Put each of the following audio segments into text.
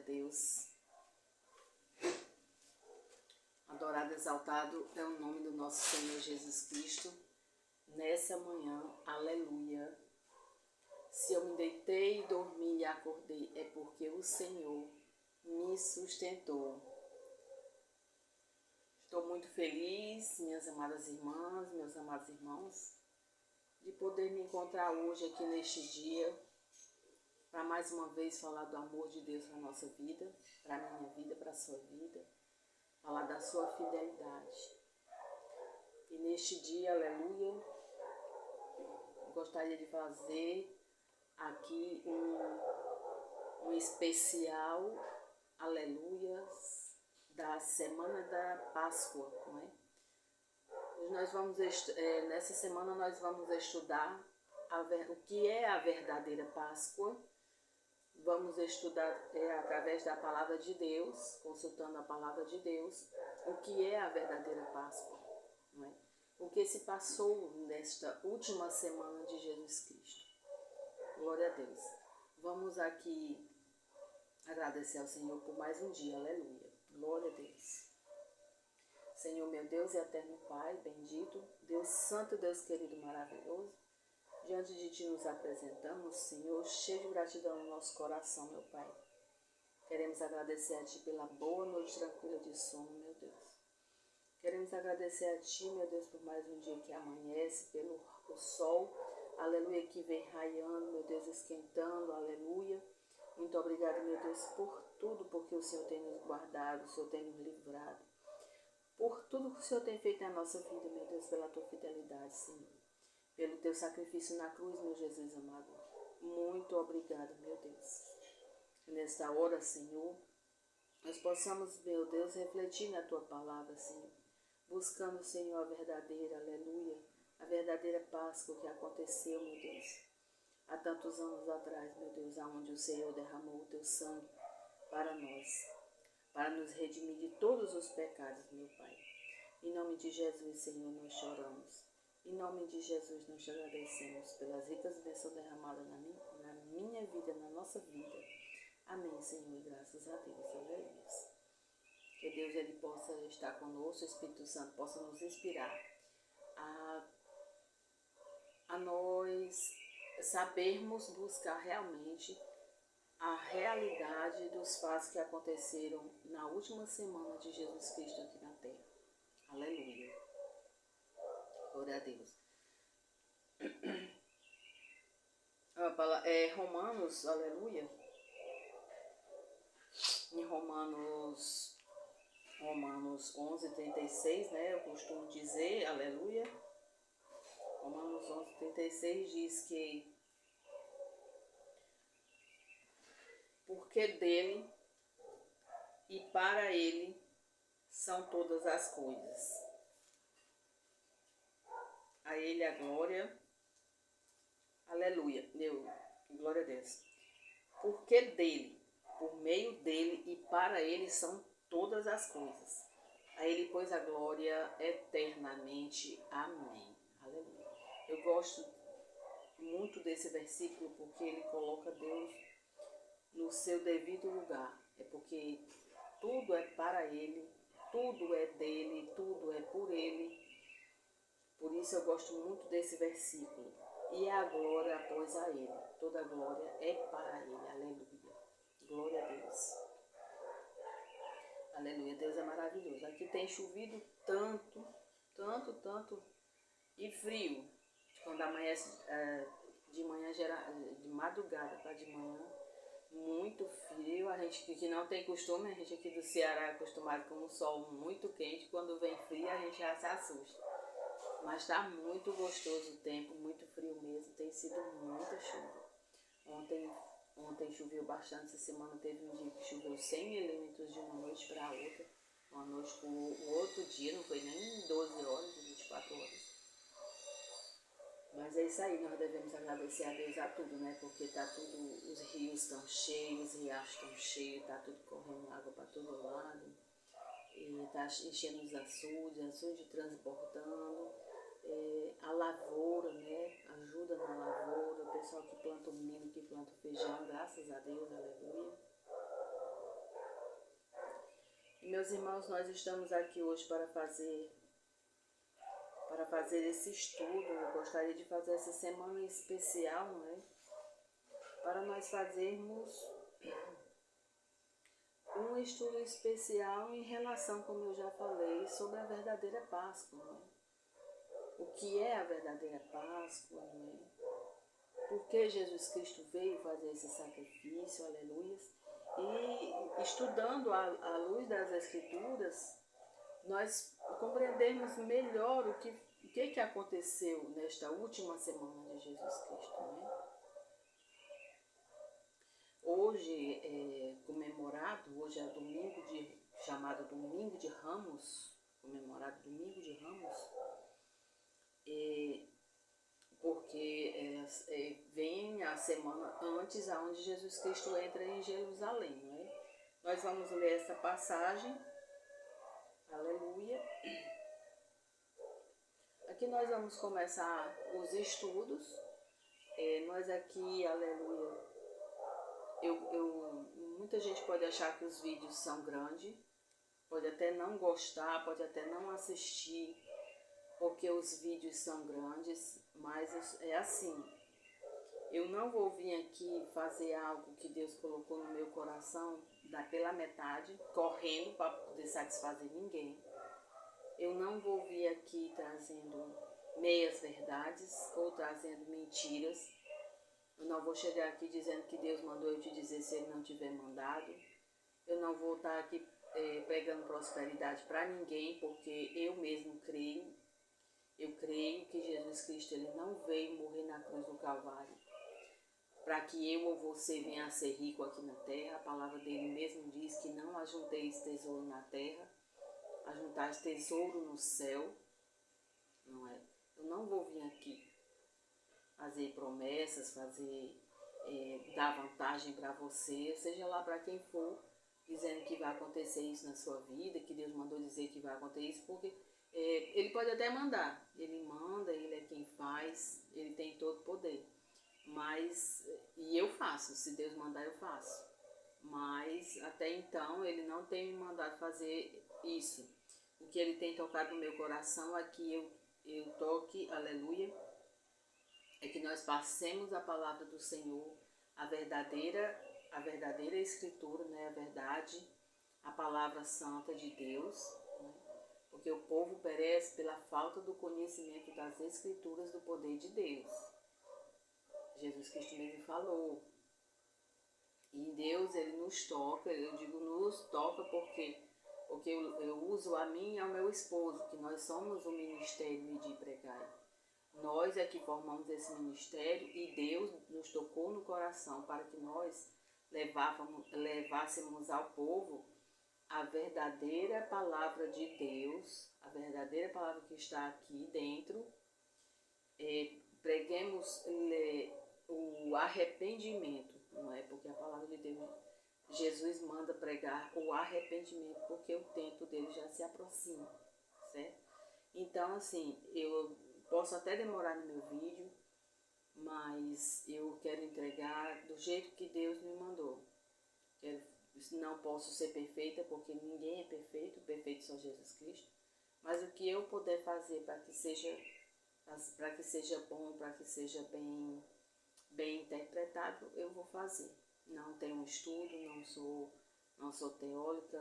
Deus. Adorado, exaltado é o nome do nosso Senhor Jesus Cristo. Nessa manhã, aleluia. Se eu me deitei, dormi e acordei, é porque o Senhor me sustentou. Estou muito feliz, minhas amadas irmãs, meus amados irmãos, de poder me encontrar hoje aqui neste dia, para mais uma vez falar do amor de Deus para a nossa vida, para a minha vida, para a sua vida, falar da sua fidelidade. E neste dia, aleluia, gostaria de fazer aqui um especial, aleluia, da Semana da Páscoa, não é? Nós vamos, nessa semana nós vamos estudar o que é a verdadeira Páscoa. Vamos estudar através da palavra de Deus, consultando a palavra de Deus, o que é a verdadeira Páscoa, não é? O que se passou nesta última semana de Jesus Cristo. Glória a Deus. Vamos aqui agradecer ao Senhor por mais um dia, aleluia. Glória a Deus. Senhor, meu Deus e eterno Pai, bendito, Deus santo, Deus querido, maravilhoso, diante de Ti nos apresentamos, Senhor, cheio de gratidão no nosso coração, meu Pai. Queremos agradecer a Ti pela boa noite tranquila de sono, meu Deus. Queremos agradecer a Ti, meu Deus, por mais um dia que amanhece, pelo o sol, aleluia, que vem raiando, meu Deus, esquentando, aleluia. Muito obrigado, meu Deus, por tudo, porque o Senhor tem nos guardado, o Senhor tem nos livrado. Por tudo que o Senhor tem feito na nossa vida, meu Deus, pela Tua fidelidade, Senhor. Pelo Teu sacrifício na cruz, meu Jesus amado. Muito obrigado, meu Deus. Nesta hora, Senhor, nós possamos, meu Deus, refletir na Tua palavra, Senhor. Buscando, Senhor, a verdadeira, aleluia, a verdadeira Páscoa que aconteceu, meu Deus, há tantos anos atrás, meu Deus, aonde o Senhor derramou o Teu sangue para nós, para nos redimir de todos os pecados, meu Pai. Em nome de Jesus, Senhor, nós choramos. Em nome de Jesus, nós te agradecemos pelas ricas bênçãos derramadas na minha vida, na nossa vida. Amém, Senhor, e graças a Deus. Aleluia. Que Deus ele possa estar conosco, o Espírito Santo possa nos inspirar a nós sabermos buscar realmente a realidade dos fatos que aconteceram na última semana de Jesus Cristo aqui na Terra. Aleluia. Glória a Deus. Romanos, aleluia. Em Romanos 11:36, né? Eu costumo dizer, aleluia. Romanos 11:36 diz que porque dele e para ele são todas as coisas. A ele a glória. Aleluia. Glória a Deus. Porque dele, por meio dele e para ele são todas as coisas. A ele, pois, a glória eternamente. Amém. Aleluia. Eu gosto muito desse versículo porque ele coloca Deus no seu devido lugar. É porque tudo é para ele, tudo é dele, tudo é por ele. Por isso eu gosto muito desse versículo. E a glória após a ele. Toda a glória é para ele. Aleluia. Glória a Deus. Aleluia. Deus é maravilhoso. Aqui tem chovido tanto e frio. Quando amanhece de manhã, de madrugada para de manhã, muito frio. A gente que não tem costume, a gente aqui do Ceará é acostumado com um sol muito quente. Quando vem frio, a gente já se assusta. Mas está muito gostoso o tempo, muito frio mesmo, tem sido muita chuva. Ontem choveu bastante, essa semana teve um dia que choveu 100 milímetros de uma noite para outra. Uma noite para o outro dia, não foi nem 12 horas, 24 horas. Mas é isso aí, nós devemos agradecer a Deus a tudo, né? Porque tá tudo, os rios estão cheios, os riachos estão cheios, tá tudo correndo água para todo lado. E tá enchendo os açudes transbordando. A lavoura, né? Ajuda na lavoura, o pessoal que planta o milho, que planta o feijão, graças a Deus, aleluia. Meus irmãos, nós estamos aqui hoje para fazer esse estudo. Eu gostaria de fazer essa semana especial, não é? Para nós fazermos um estudo especial em relação, como eu já falei, sobre a verdadeira Páscoa, não é? O que é a verdadeira Páscoa, não é? Por que Jesus Cristo veio fazer esse sacrifício, aleluias? E estudando à luz das Escrituras, nós compreendemos melhor o que aconteceu nesta última semana de Jesus Cristo, né? Hoje é comemorado, hoje é chamado Domingo de Ramos, comemorado Domingo de Ramos, porque vem a semana antes, aonde Jesus Cristo entra em Jerusalém, não é? Nós vamos ler essa passagem, aleluia. Aqui nós vamos começar os estudos. Nós aqui, aleluia, muita gente pode achar que os vídeos são grandes, pode até não gostar, pode até não assistir, porque os vídeos são grandes, mas é assim, eu não vou vir aqui fazer algo que Deus colocou no meu coração pela metade, correndo para poder satisfazer ninguém. Eu não vou vir aqui trazendo meias verdades ou trazendo mentiras. Eu não vou chegar aqui dizendo que Deus mandou eu te dizer se Ele não tiver mandado. Eu não vou estar aqui pregando prosperidade para ninguém, porque eu mesmo creio. Eu creio que Jesus Cristo ele não veio morrer na cruz do Calvário para que eu ou você venha a ser rico aqui na terra. A palavra dele mesmo diz que não ajunteis tesouro na terra, ajuntais tesouro no céu, não é? Eu não vou vir aqui fazer promessas, dar vantagem para você, seja lá para quem for, dizendo que vai acontecer isso na sua vida, que Deus mandou dizer que vai acontecer isso, porque Ele pode até mandar, Ele manda, Ele é quem faz, Ele tem todo o poder, e eu faço, se Deus mandar eu faço, mas até então Ele não tem me mandado fazer isso. O que Ele tem tocado no meu coração é que eu toque, aleluia, é que nós passemos a palavra do Senhor, a verdadeira escritura, né, a verdade, a palavra santa de Deus, né, porque o povo perece pela falta do conhecimento das escrituras do poder de Deus. Jesus Cristo mesmo falou. E Deus, Ele nos toca, eu digo nos toca porque eu uso a mim e ao meu esposo, que nós somos o ministério de pregar. Nós é que formamos esse ministério e Deus nos tocou no coração para que nós levássemos ao povo a verdadeira palavra de Deus, a verdadeira palavra que está aqui dentro. Preguemos o arrependimento, não é? Porque a palavra de Deus, Jesus manda pregar o arrependimento, porque o tempo dele já se aproxima, certo? Então, assim, eu posso até demorar no meu vídeo, mas eu quero entregar do jeito que Deus me mandou. Não posso ser perfeita, porque ninguém é perfeito, perfeito só Jesus Cristo. Mas o que eu puder fazer para que seja bom, para que seja bem interpretado, eu vou fazer. Não tenho estudo, não sou teóloga,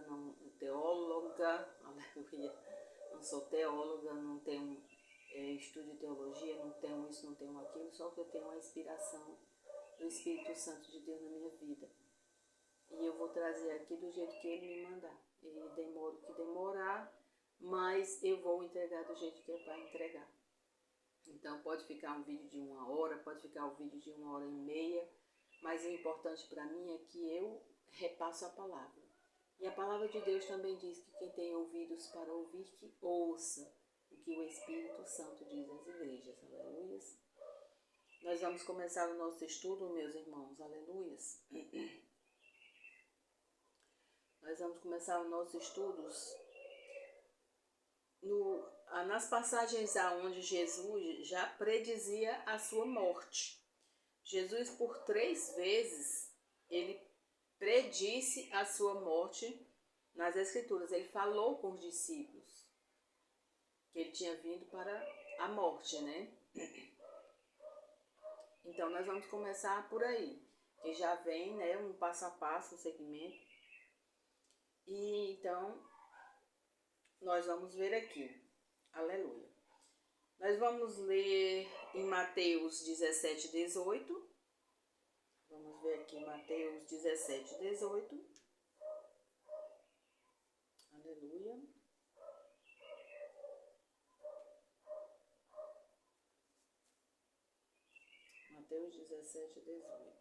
aleluia. Não sou teóloga, não tenho estudo de teologia, não tenho isso, não tenho aquilo, só que eu tenho a inspiração do Espírito Santo de Deus na minha vida. E eu vou trazer aqui do jeito que Ele me mandar. Ele demora o que demorar, mas eu vou entregar do jeito que é para entregar. Então pode ficar um vídeo de 1 hora, pode ficar um vídeo de 1h30, mas o importante para mim é que eu repasso a palavra. E a palavra de Deus também diz que quem tem ouvidos para ouvir, que ouça o que o Espírito Santo diz às igrejas, aleluias. Nós vamos começar o nosso estudo, meus irmãos, aleluias. Nós vamos começar os nossos estudos nas passagens aonde Jesus já predizia a sua morte. Jesus, por 3 vezes, ele predisse a sua morte nas Escrituras, ele falou com os discípulos que ele tinha vindo para a morte, né? Então, nós vamos começar por aí, que já vem, né, um passo a passo, um segmento. E então, nós vamos ver aqui. Aleluia. Nós vamos ler em Mateus 17, 18. Vamos ver aqui Mateus 17, 18. Aleluia. Mateus 17, 18.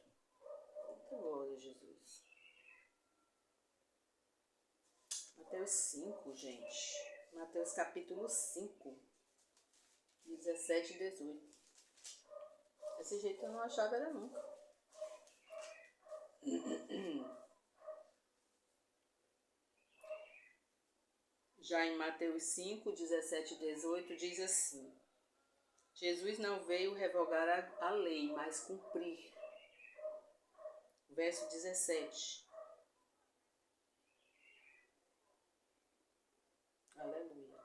Glória a Jesus. Mateus 5, gente. Mateus capítulo 5, 17 e 18. Desse jeito eu não achava era nunca. Já em Mateus 5, 17 e 18 diz assim: Jesus não veio revogar a lei, mas cumprir. Verso 17. Aleluia.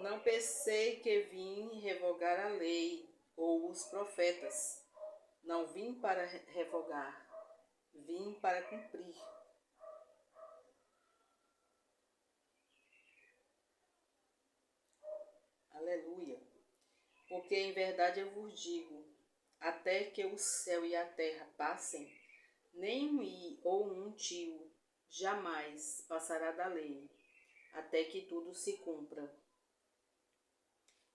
Não pensei que vim revogar a lei ou os profetas. Não vim para revogar, vim para cumprir. Aleluia. Porque em verdade eu vos digo, até que o céu e a terra passem, nem um i ou um tio jamais passará da lei, até que tudo se cumpra.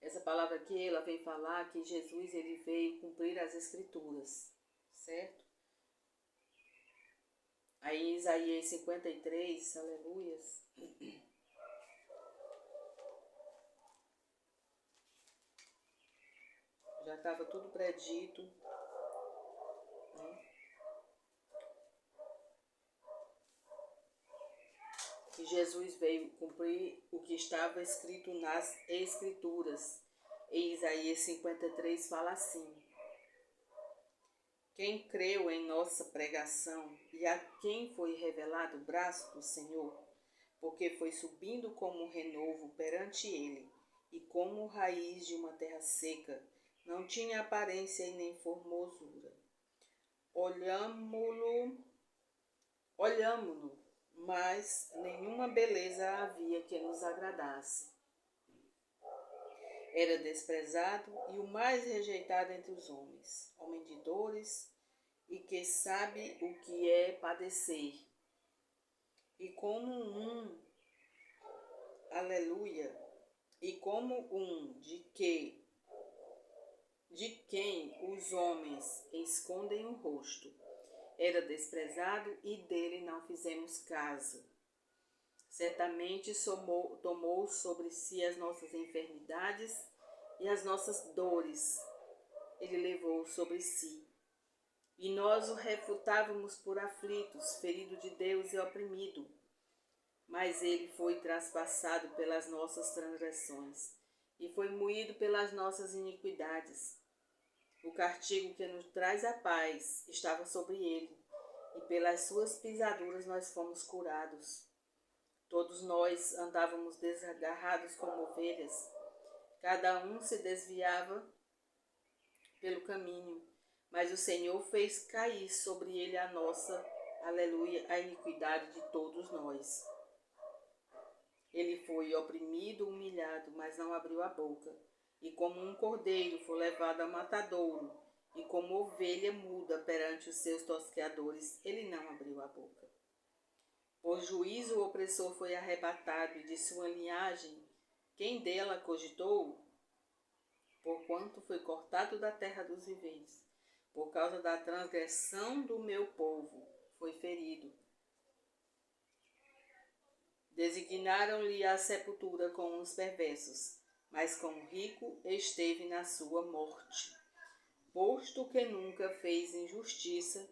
Essa palavra aqui, ela vem falar que Jesus ele veio cumprir as Escrituras, certo? Aí em Isaías 53, aleluias, já estava tudo predito, né? Que Jesus veio cumprir o que estava escrito nas Escrituras. Em Isaías 53 fala assim: quem creu em nossa pregação e a quem foi revelado o braço do Senhor, porque foi subindo como renovo perante ele, e como raiz de uma terra seca, não tinha aparência e nem formosura. Olhámo-lo, mas nenhuma beleza havia que nos agradasse. Era desprezado e o mais rejeitado entre os homens, homem de dores e que sabe o que é padecer. E como aleluia, e como de quem os homens escondem o rosto. Era desprezado e dele não fizemos caso. Certamente tomou sobre si as nossas enfermidades e as nossas dores ele levou sobre si. E nós o refutávamos por aflitos, ferido de Deus e oprimido. Mas ele foi traspassado pelas nossas transgressões e foi moído pelas nossas iniquidades. O castigo que nos traz a paz estava sobre ele, e pelas suas pisaduras nós fomos curados. Todos nós andávamos desgarrados como ovelhas, cada um se desviava pelo caminho, mas o Senhor fez cair sobre ele a nossa, aleluia, a iniquidade de todos nós. Ele foi oprimido, humilhado, mas não abriu a boca. E como um cordeiro foi levado a matadouro, e como ovelha muda perante os seus tosqueadores, ele não abriu a boca. Por juízo o opressor foi arrebatado, e de sua linhagem, quem dela cogitou? Porquanto foi cortado da terra dos viventes, por causa da transgressão do meu povo, foi ferido. Designaram-lhe a sepultura com os perversos, mas com o rico esteve na sua morte, posto que nunca fez injustiça,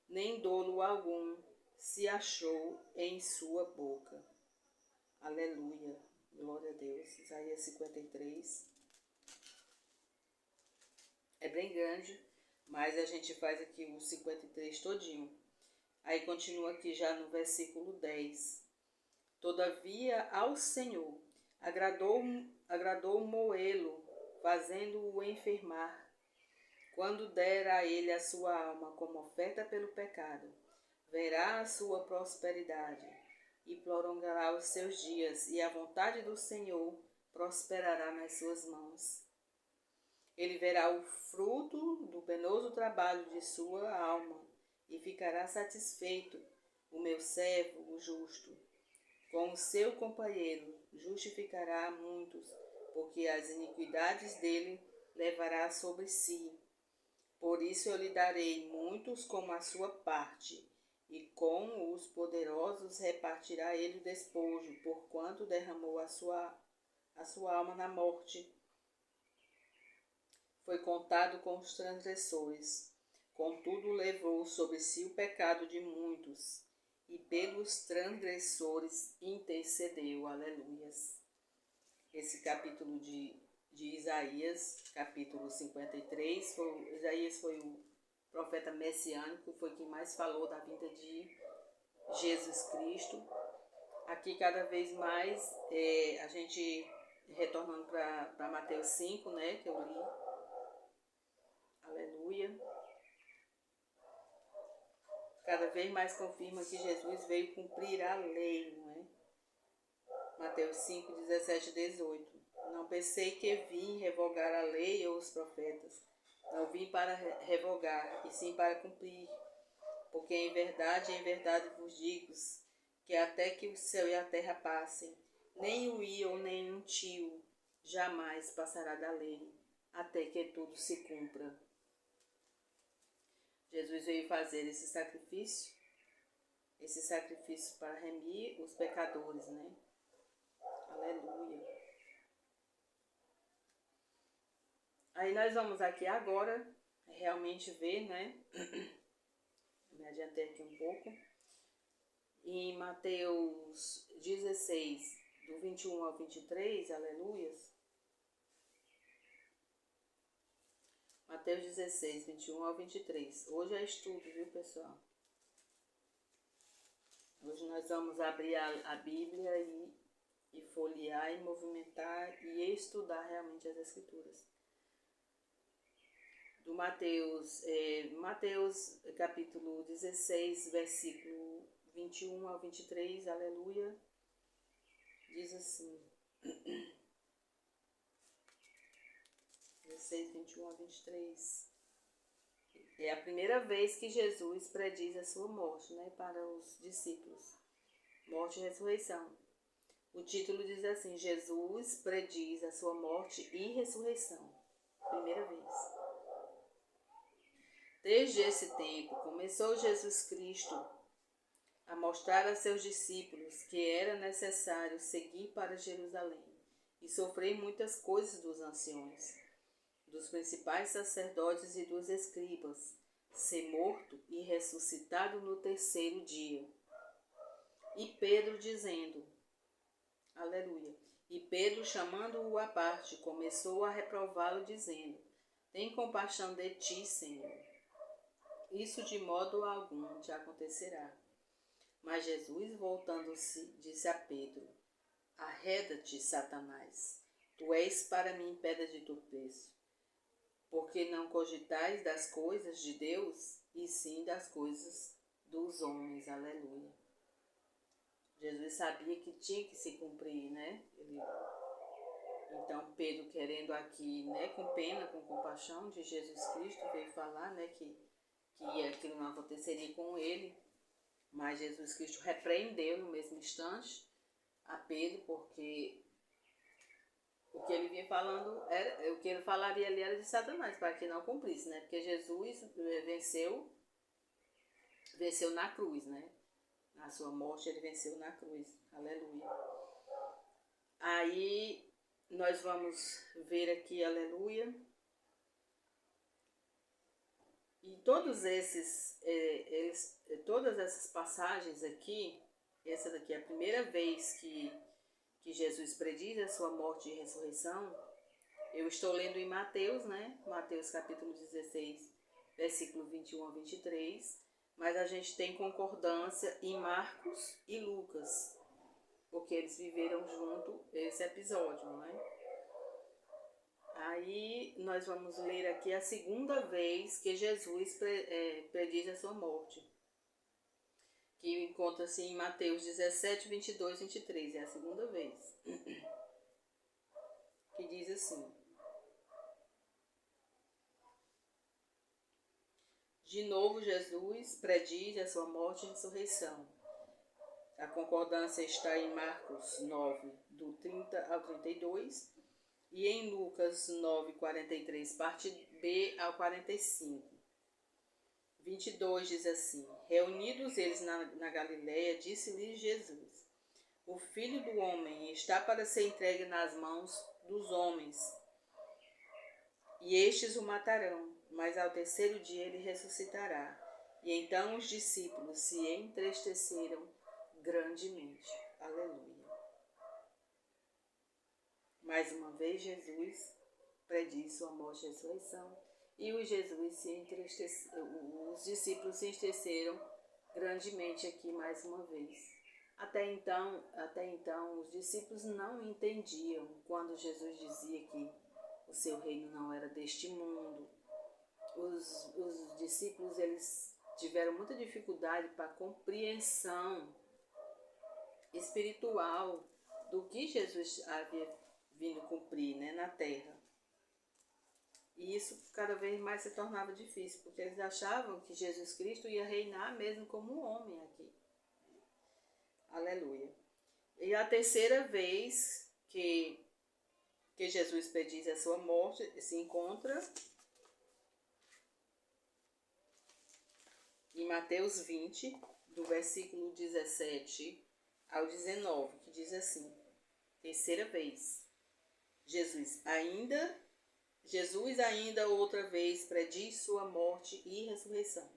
nem dolo algum se achou em sua boca. Aleluia, glória a Deus. Isaías 53. É bem grande, mas a gente faz aqui o 53 todinho. Aí continua aqui já no versículo 10. Todavia ao Senhor agradou moê-lo, fazendo-o enfermar, quando der a ele a sua alma como oferta pelo pecado. Verá a sua prosperidade e prolongará os seus dias, e a vontade do Senhor prosperará nas suas mãos. Ele verá o fruto do penoso trabalho de sua alma e ficará satisfeito, o meu servo, o justo. Com o seu companheiro justificará a muitos, porque as iniquidades dele levará sobre si. Por isso eu lhe darei muitos como a sua parte, e com os poderosos repartirá ele o despojo, porquanto derramou a sua alma na morte. Foi contado com os transgressores, contudo levou sobre si o pecado de muitos, e pelos transgressores intercedeu. Aleluias. Esse capítulo de Isaías, capítulo 53, Isaías foi o profeta messiânico, foi quem mais falou da vinda de Jesus Cristo. Aqui cada vez mais a gente retornando para Mateus 5, né, que eu li. Aleluia. Cada vez mais confirma que Jesus veio cumprir a lei, não é? Mateus 5, 17 e 18. Não pensei que vim revogar a lei ou os profetas. Não vim para revogar, e sim para cumprir. Porque em verdade vos digo, que até que o céu e a terra passem, nem o i ou nem um tio jamais passará da lei, até que tudo se cumpra. Jesus veio fazer esse sacrifício para remir os pecadores, né? Aleluia. Aí nós vamos aqui agora realmente ver, né? Me adiantei aqui um pouco. Em Mateus 16, do 21 ao 23, aleluias. Mateus 16, 21 ao 23. Hoje é estudo, viu, pessoal? Hoje nós vamos abrir a Bíblia e folhear e movimentar e estudar realmente as Escrituras. Do Mateus capítulo 16, versículo 21 ao 23, aleluia, diz assim, 16, 21 a 23, é a primeira vez que Jesus prediz a sua morte, né, para os discípulos, morte e ressurreição. O título diz assim, Jesus prediz a sua morte e ressurreição, primeira vez. Desde esse tempo, começou Jesus Cristo a mostrar a seus discípulos que era necessário seguir para Jerusalém e sofrer muitas coisas dos anciões, dos principais sacerdotes e dos escribas, ser morto e ressuscitado no terceiro dia. E Pedro dizendo, aleluia, e Pedro chamando-o à parte, começou a reprová-lo dizendo, tem compaixão de ti, Senhor. Isso de modo algum te acontecerá. Mas Jesus, voltando-se, disse a Pedro, arreda-te, Satanás, tu és para mim pedra de tropeço, porque não cogitais das coisas de Deus, e sim das coisas dos homens. Aleluia. Jesus sabia que tinha que se cumprir, né? Então Pedro, querendo aqui, né, com pena, com compaixão de Jesus Cristo, veio falar, né, que aquilo não aconteceria com ele, mas Jesus Cristo repreendeu no mesmo instante a Pedro, porque o que ele vinha falando, o que ele falaria ali era de Satanás, para que não cumprisse, né? Porque Jesus venceu na cruz, né? Na sua morte ele venceu na cruz. Aleluia. Aí nós vamos ver aqui, aleluia. E todas essas passagens aqui, essa daqui é a primeira vez que Jesus prediz a sua morte e ressurreição. Eu estou lendo em Mateus, né? Mateus capítulo 16, versículo 21 a 23, mas a gente tem concordância em Marcos e Lucas, porque eles viveram junto esse episódio, não é? Aí nós vamos ler aqui a segunda vez que Jesus prediz a sua morte, que encontra-se em Mateus 17, 22, 23, é a segunda vez, que diz assim: de novo Jesus prediz a sua morte e ressurreição. A concordância está em Marcos 9, do 30 ao 32, e em Lucas 9, 43, parte B ao 45. 22 diz assim: reunidos eles na Galileia, disse-lhes Jesus: o Filho do Homem está para ser entregue nas mãos dos homens, e estes o matarão, mas ao terceiro dia ele ressuscitará. E então os discípulos se entristeceram grandemente. Aleluia. Mais uma vez Jesus prediz sua morte e ressurreição, e os discípulos se entristeceram grandemente aqui mais uma vez. Até então, os discípulos não entendiam quando Jesus dizia que o seu reino não era deste mundo. Os discípulos, eles tiveram muita dificuldade para a compreensão espiritual do que Jesus havia vindo cumprir, né, na terra. E isso cada vez mais se tornava difícil, porque eles achavam que Jesus Cristo ia reinar mesmo como um homem aqui. Aleluia. E a terceira vez que Jesus prediz a sua morte se encontra em Mateus 20, do versículo 17 ao 19, que diz assim: terceira vez, Jesus ainda outra vez prediz sua morte e ressurreição.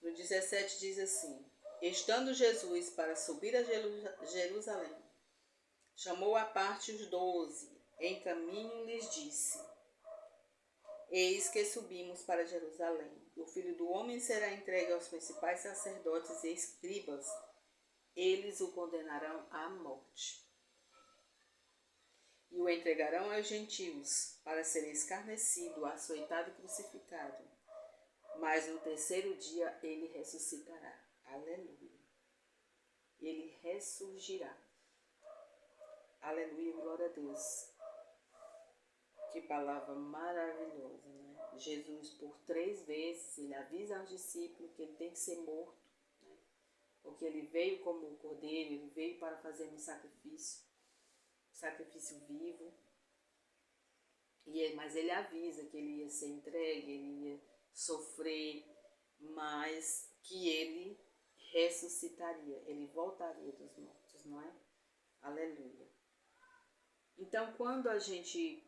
No 17 diz assim: estando Jesus para subir a Jerusalém, chamou à parte os 12, em caminho lhes disse: eis que subimos para Jerusalém. O Filho do Homem será entregue aos principais sacerdotes e escribas. Eles o condenarão à morte e o entregarão aos gentios para ser escarnecido, açoitado e crucificado. Mas no terceiro dia ele ressuscitará. Aleluia. Ele ressurgirá. Aleluia, glória a Deus. Que palavra maravilhosa, né? Jesus, por 3 vezes, ele avisa aos discípulos que ele tem que ser morto, né? Porque ele veio como um cordeiro, ele veio para fazer um sacrifício vivo. Mas ele avisa que ele ia ser entregue, ele ia sofrer, mas que ele ressuscitaria, ele voltaria dos mortos, não é? Aleluia. Então, quando a gente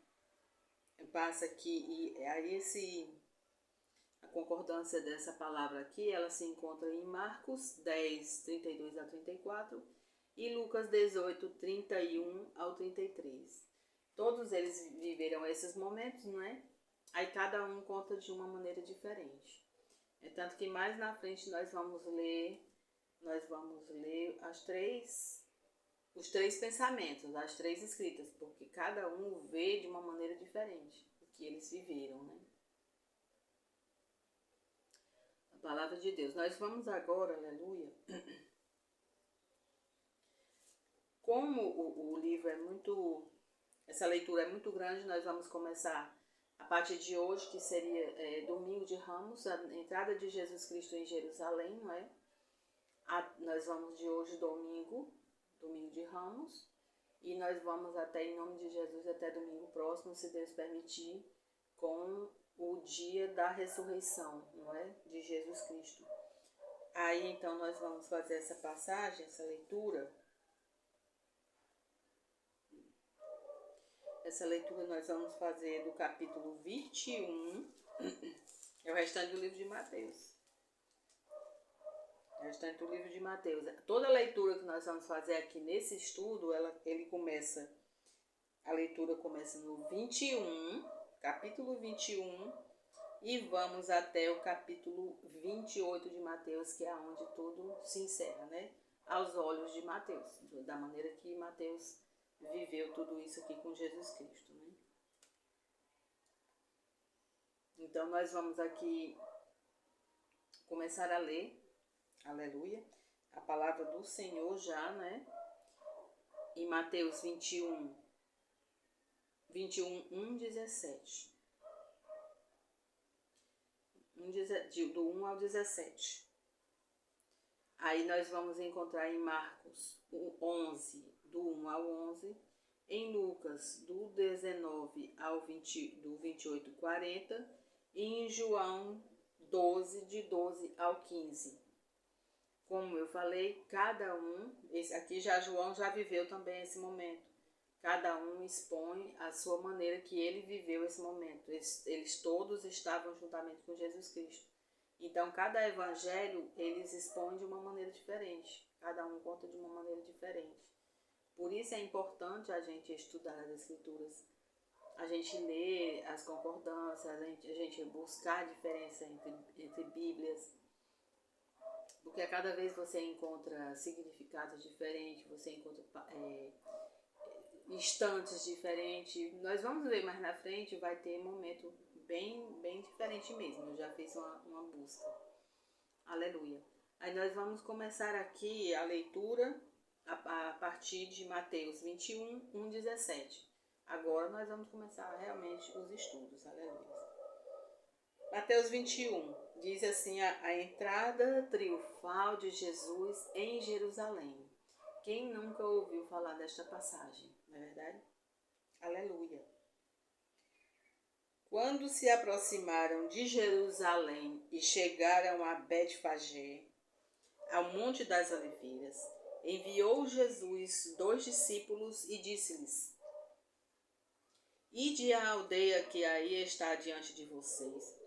passa aqui, e aí a concordância dessa palavra aqui, ela se encontra em Marcos 10, 32 a 34 e Lucas 18, 31 ao 33. Todos eles viveram esses momentos, não é? Aí cada um conta de uma maneira diferente. É tanto que mais na frente nós vamos ler os 3 pensamentos, as 3 escritas, porque cada um vê de uma maneira diferente o que eles viveram, né? A palavra de Deus. Nós vamos agora, aleluia. Como o livro é muito, essa leitura é muito grande, nós vamos começar a partir de hoje, que seria Domingo de Ramos, a entrada de Jesus Cristo em Jerusalém, não é? Nós vamos de hoje, Domingo de Ramos, e nós vamos até, em nome de Jesus, até domingo próximo, se Deus permitir, com o dia da ressurreição, não é? De Jesus Cristo. Aí, então, nós vamos fazer essa passagem, essa leitura. Essa leitura nós vamos fazer do capítulo 21, é o restante do livro de Mateus. O restante do livro de Mateus. Toda a leitura que nós vamos fazer aqui nesse estudo, a leitura começa no 21, capítulo 21, e vamos até o capítulo 28 de Mateus, que é onde tudo se encerra, né? Aos olhos de Mateus, da maneira que Mateus viveu tudo isso aqui com Jesus Cristo, né? Então nós vamos aqui começar a ler, aleluia, a palavra do Senhor já, né? Em Mateus 21, 1, 17. Do 1 ao 17. Aí nós vamos encontrar em Marcos 11, do 1 ao 11, em Lucas, do 19 ao 20, do 28 ao 40, e em João 12, de 12 ao 15. Como eu falei, cada um, esse aqui já João já viveu também esse momento. Cada um expõe a sua maneira que ele viveu esse momento. Eles todos estavam juntamente com Jesus Cristo. Então, cada evangelho, eles expõem de uma maneira diferente. Cada um conta de uma maneira diferente. Por isso é importante a gente estudar as Escrituras. A gente ler as concordâncias, a gente buscar a diferença entre Bíblias. Porque cada vez você encontra significados diferentes, você encontra instantes diferentes. Nós vamos ver mais na frente, vai ter um momento bem diferente mesmo. Eu já fiz uma busca. Aleluia. Aí nós vamos começar aqui a leitura a partir de Mateus 21, 1, 17. Agora nós vamos começar realmente os estudos. Aleluia. Mateus 21 diz assim: a entrada triunfal de Jesus em Jerusalém. Quem nunca ouviu falar desta passagem, não é verdade? Aleluia. Quando se aproximaram de Jerusalém e chegaram a Betfagé, ao Monte das Oliveiras, enviou Jesus 2 discípulos e disse-lhes: Ide à aldeia que aí está diante de vocês,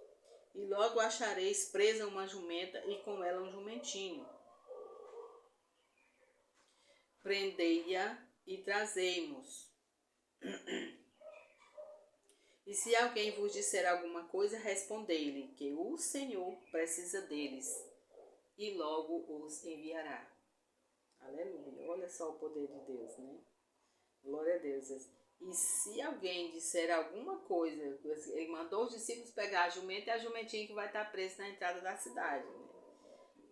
e logo achareis presa uma jumenta e com ela um jumentinho. Prendei-a e trazei-mos. E se alguém vos disser alguma coisa, respondei-lhe que o Senhor precisa deles, e logo os enviará. Aleluia. Olha só o poder de Deus, né? Glória a Deus. E se alguém disser alguma coisa, ele mandou os discípulos pegar a jumenta e a jumentinha que vai estar presa na entrada da cidade, né?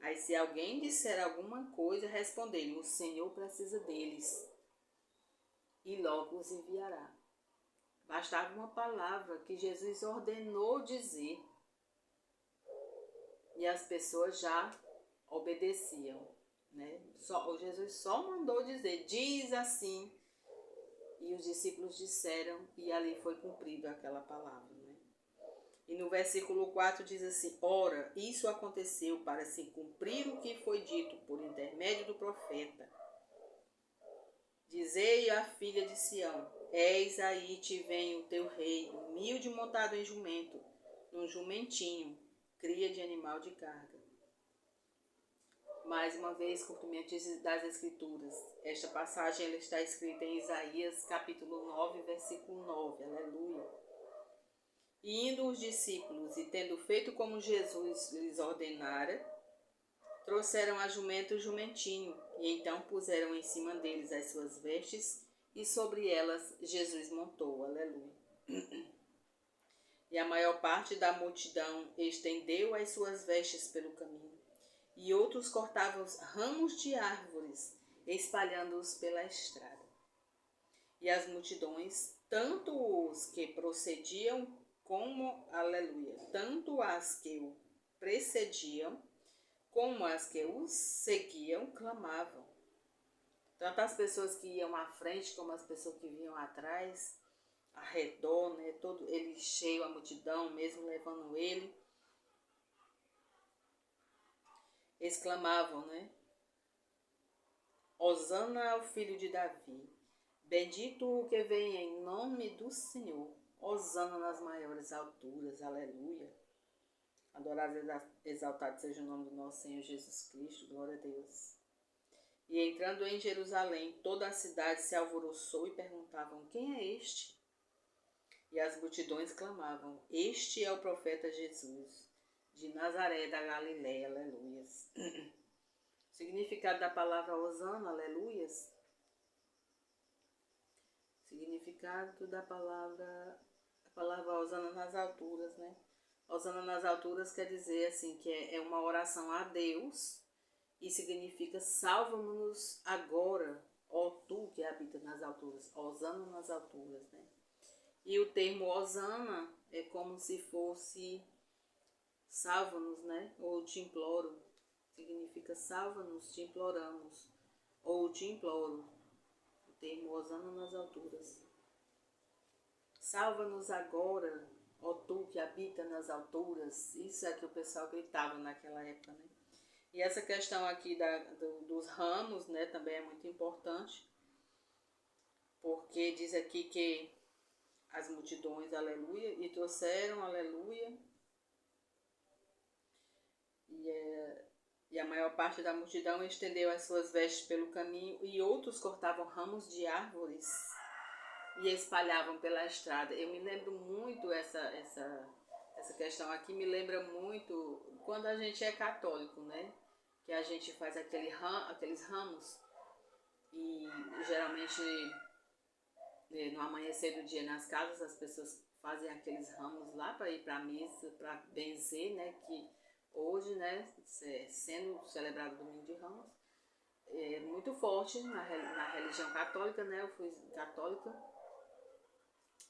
Aí se alguém disser alguma coisa, respondei-lhe, o Senhor precisa deles, e logo os enviará. Bastava uma palavra que Jesus ordenou dizer, e as pessoas já obedeciam, né? Jesus só mandou dizer, diz assim, e os discípulos disseram, e ali foi cumprido aquela palavra, né? E no versículo 4 diz assim: ora, isso aconteceu para se cumprir o que foi dito por intermédio do profeta. Dizei à filha de Sião: eis aí te vem o teu rei, humilde montado em jumento, num jumentinho, cria de animal de carga. Mais uma vez, cumprimento das Escrituras. Esta passagem ela está escrita em Isaías capítulo 9, versículo 9. Aleluia. E indo os discípulos, e tendo feito como Jesus lhes ordenara, trouxeram a jumento e o jumentinho, e então puseram em cima deles as suas vestes, e sobre elas Jesus montou. Aleluia. E a maior parte da multidão estendeu as suas vestes pelo caminho, e outros cortavam os ramos de árvores, espalhando-os pela estrada. E as multidões, tanto os que procediam como, aleluia, tanto as que o precediam, como as que os seguiam, clamavam. Tanto as pessoas que iam à frente, como as pessoas que vinham atrás, ao redor, né, todo ele cheio, a multidão, mesmo levando ele, exclamavam, né? Hosana ao filho de Davi, bendito o que vem em nome do Senhor, hosana nas maiores alturas, aleluia. Adorado e exaltado seja o nome do nosso Senhor Jesus Cristo, glória a Deus. E entrando em Jerusalém, toda a cidade se alvoroçou e perguntavam, quem é este? E as multidões clamavam: Este é o profeta Jesus, de Nazaré da Galiléia, aleluias. Significado da palavra Hosana, aleluias. Significado da palavra Hosana nas alturas, né? Hosana nas alturas quer dizer assim, que é uma oração a Deus e significa salva-nos agora, ó tu que habita nas alturas. Hosana nas alturas, né? E o termo Hosana é como se fosse salva-nos, né? Ou te imploro. Significa salva-nos, te imploramos. Ou te imploro. O termo Hosana nas alturas. Salva-nos agora, ó tu que habita nas alturas. Isso é que o pessoal gritava naquela época, né? E essa questão aqui dos ramos, né, também é muito importante. Porque diz aqui que as multidões, aleluia, e trouxeram, aleluia, e a maior parte da multidão estendeu as suas vestes pelo caminho, e outros cortavam ramos de árvores e espalhavam pela estrada. Eu me lembro muito, essa questão aqui me lembra muito quando a gente é católico, né? Que a gente faz aqueles ramos, e geralmente no amanhecer do dia nas casas as pessoas fazem aqueles ramos lá para ir para a missa, para benzer, né, que hoje, né, sendo celebrado o Domingo de Ramos, é muito forte na religião católica, né, eu fui católica,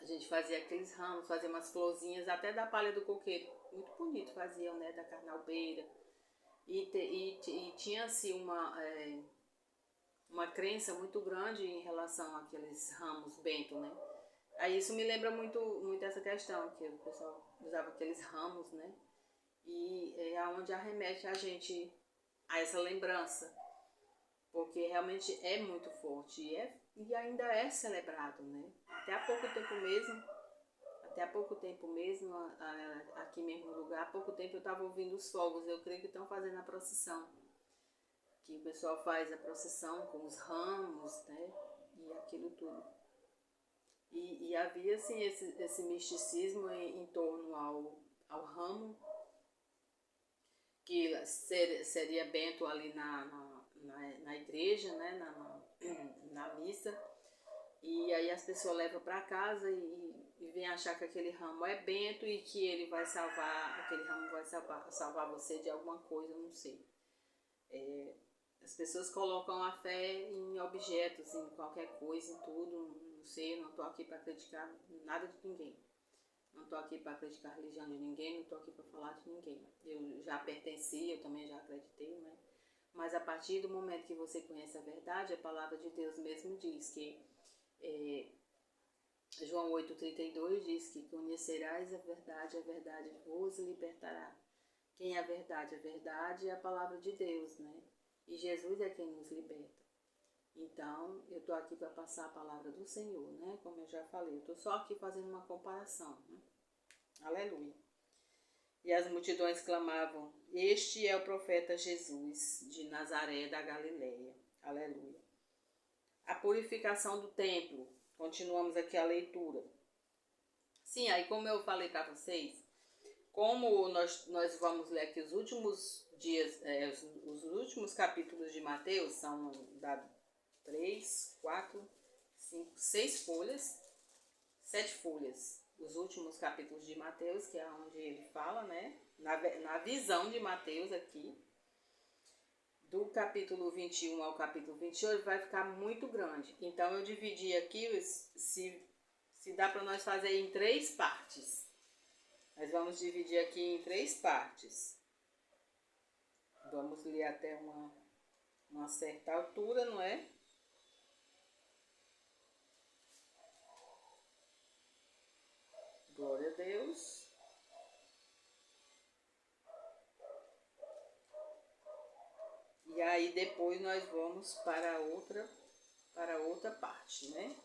a gente fazia aqueles ramos, fazia umas florzinhas, até da palha do coqueiro, muito bonito faziam, né, da carnalbeira, e tinha-se uma crença muito grande em relação àqueles ramos bento, né? Aí isso me lembra muito essa questão, que o pessoal usava aqueles ramos, né? E é aonde arremete a gente a essa lembrança, porque realmente é muito forte e ainda é celebrado, né? Até há pouco tempo mesmo, aqui mesmo no lugar, há pouco tempo eu estava ouvindo os fogos, eu creio que estão fazendo a procissão, que o pessoal faz a procissão com os ramos, né? E aquilo tudo. E havia assim esse misticismo em torno ao ramo, que seria bento ali na igreja, né? Na missa. E aí as pessoas levam para casa e vêm achar que aquele ramo é bento e que ele vai salvar, aquele ramo vai salvar você de alguma coisa, não sei. As pessoas colocam a fé em objetos, em qualquer coisa, em tudo. Não sei, não estou aqui para criticar nada de ninguém. Não estou aqui para criticar a religião de ninguém, não estou aqui para falar de ninguém. Eu já pertenci, eu também já acreditei, né? Mas a partir do momento que você conhece a verdade, a palavra de Deus mesmo diz que João 8,32 diz que conhecerás a verdade vos libertará. Quem é a verdade? A verdade é a palavra de Deus, né? E Jesus é quem nos liberta. Então, eu estou aqui para passar a palavra do Senhor, né? Como eu já falei, eu estou só aqui fazendo uma comparação, né? Aleluia. E as multidões clamavam: Este é o profeta Jesus, de Nazaré da Galiléia. Aleluia. A purificação do templo. Continuamos aqui a leitura. Sim, aí como eu falei para vocês, como nós vamos ler aqui os últimos dias, os últimos capítulos de Mateus, são da 3, 4, 5, 6 folhas, 7 folhas. Os últimos capítulos de Mateus, que é onde ele fala, né? Na visão de Mateus aqui, do capítulo 21 ao capítulo 28, vai ficar muito grande. Então eu dividi aqui, se dá para nós fazer em 3 partes. Nós vamos dividir aqui em 3 partes. Vamos ler até uma certa altura, não é? Glória a Deus. E aí depois nós vamos para outra parte, né?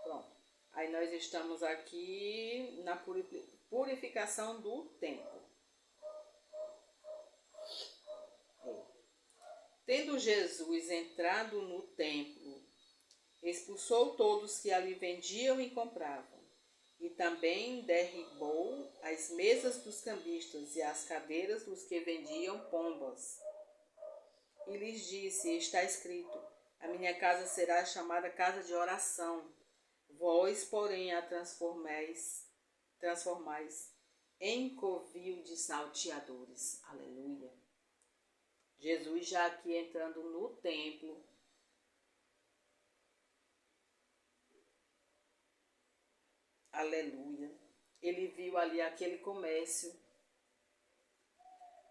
Pronto. Aí nós estamos aqui na purificação do templo. Tendo Jesus entrado no templo, expulsou todos que ali vendiam e compravam, e também derribou as mesas dos cambistas e as cadeiras dos que vendiam pombas. E lhes disse: está escrito, a minha casa será chamada casa de oração, vós, porém, a transformais em covil de salteadores. Aleluia. Jesus já aqui entrando no templo, aleluia. Ele viu ali aquele comércio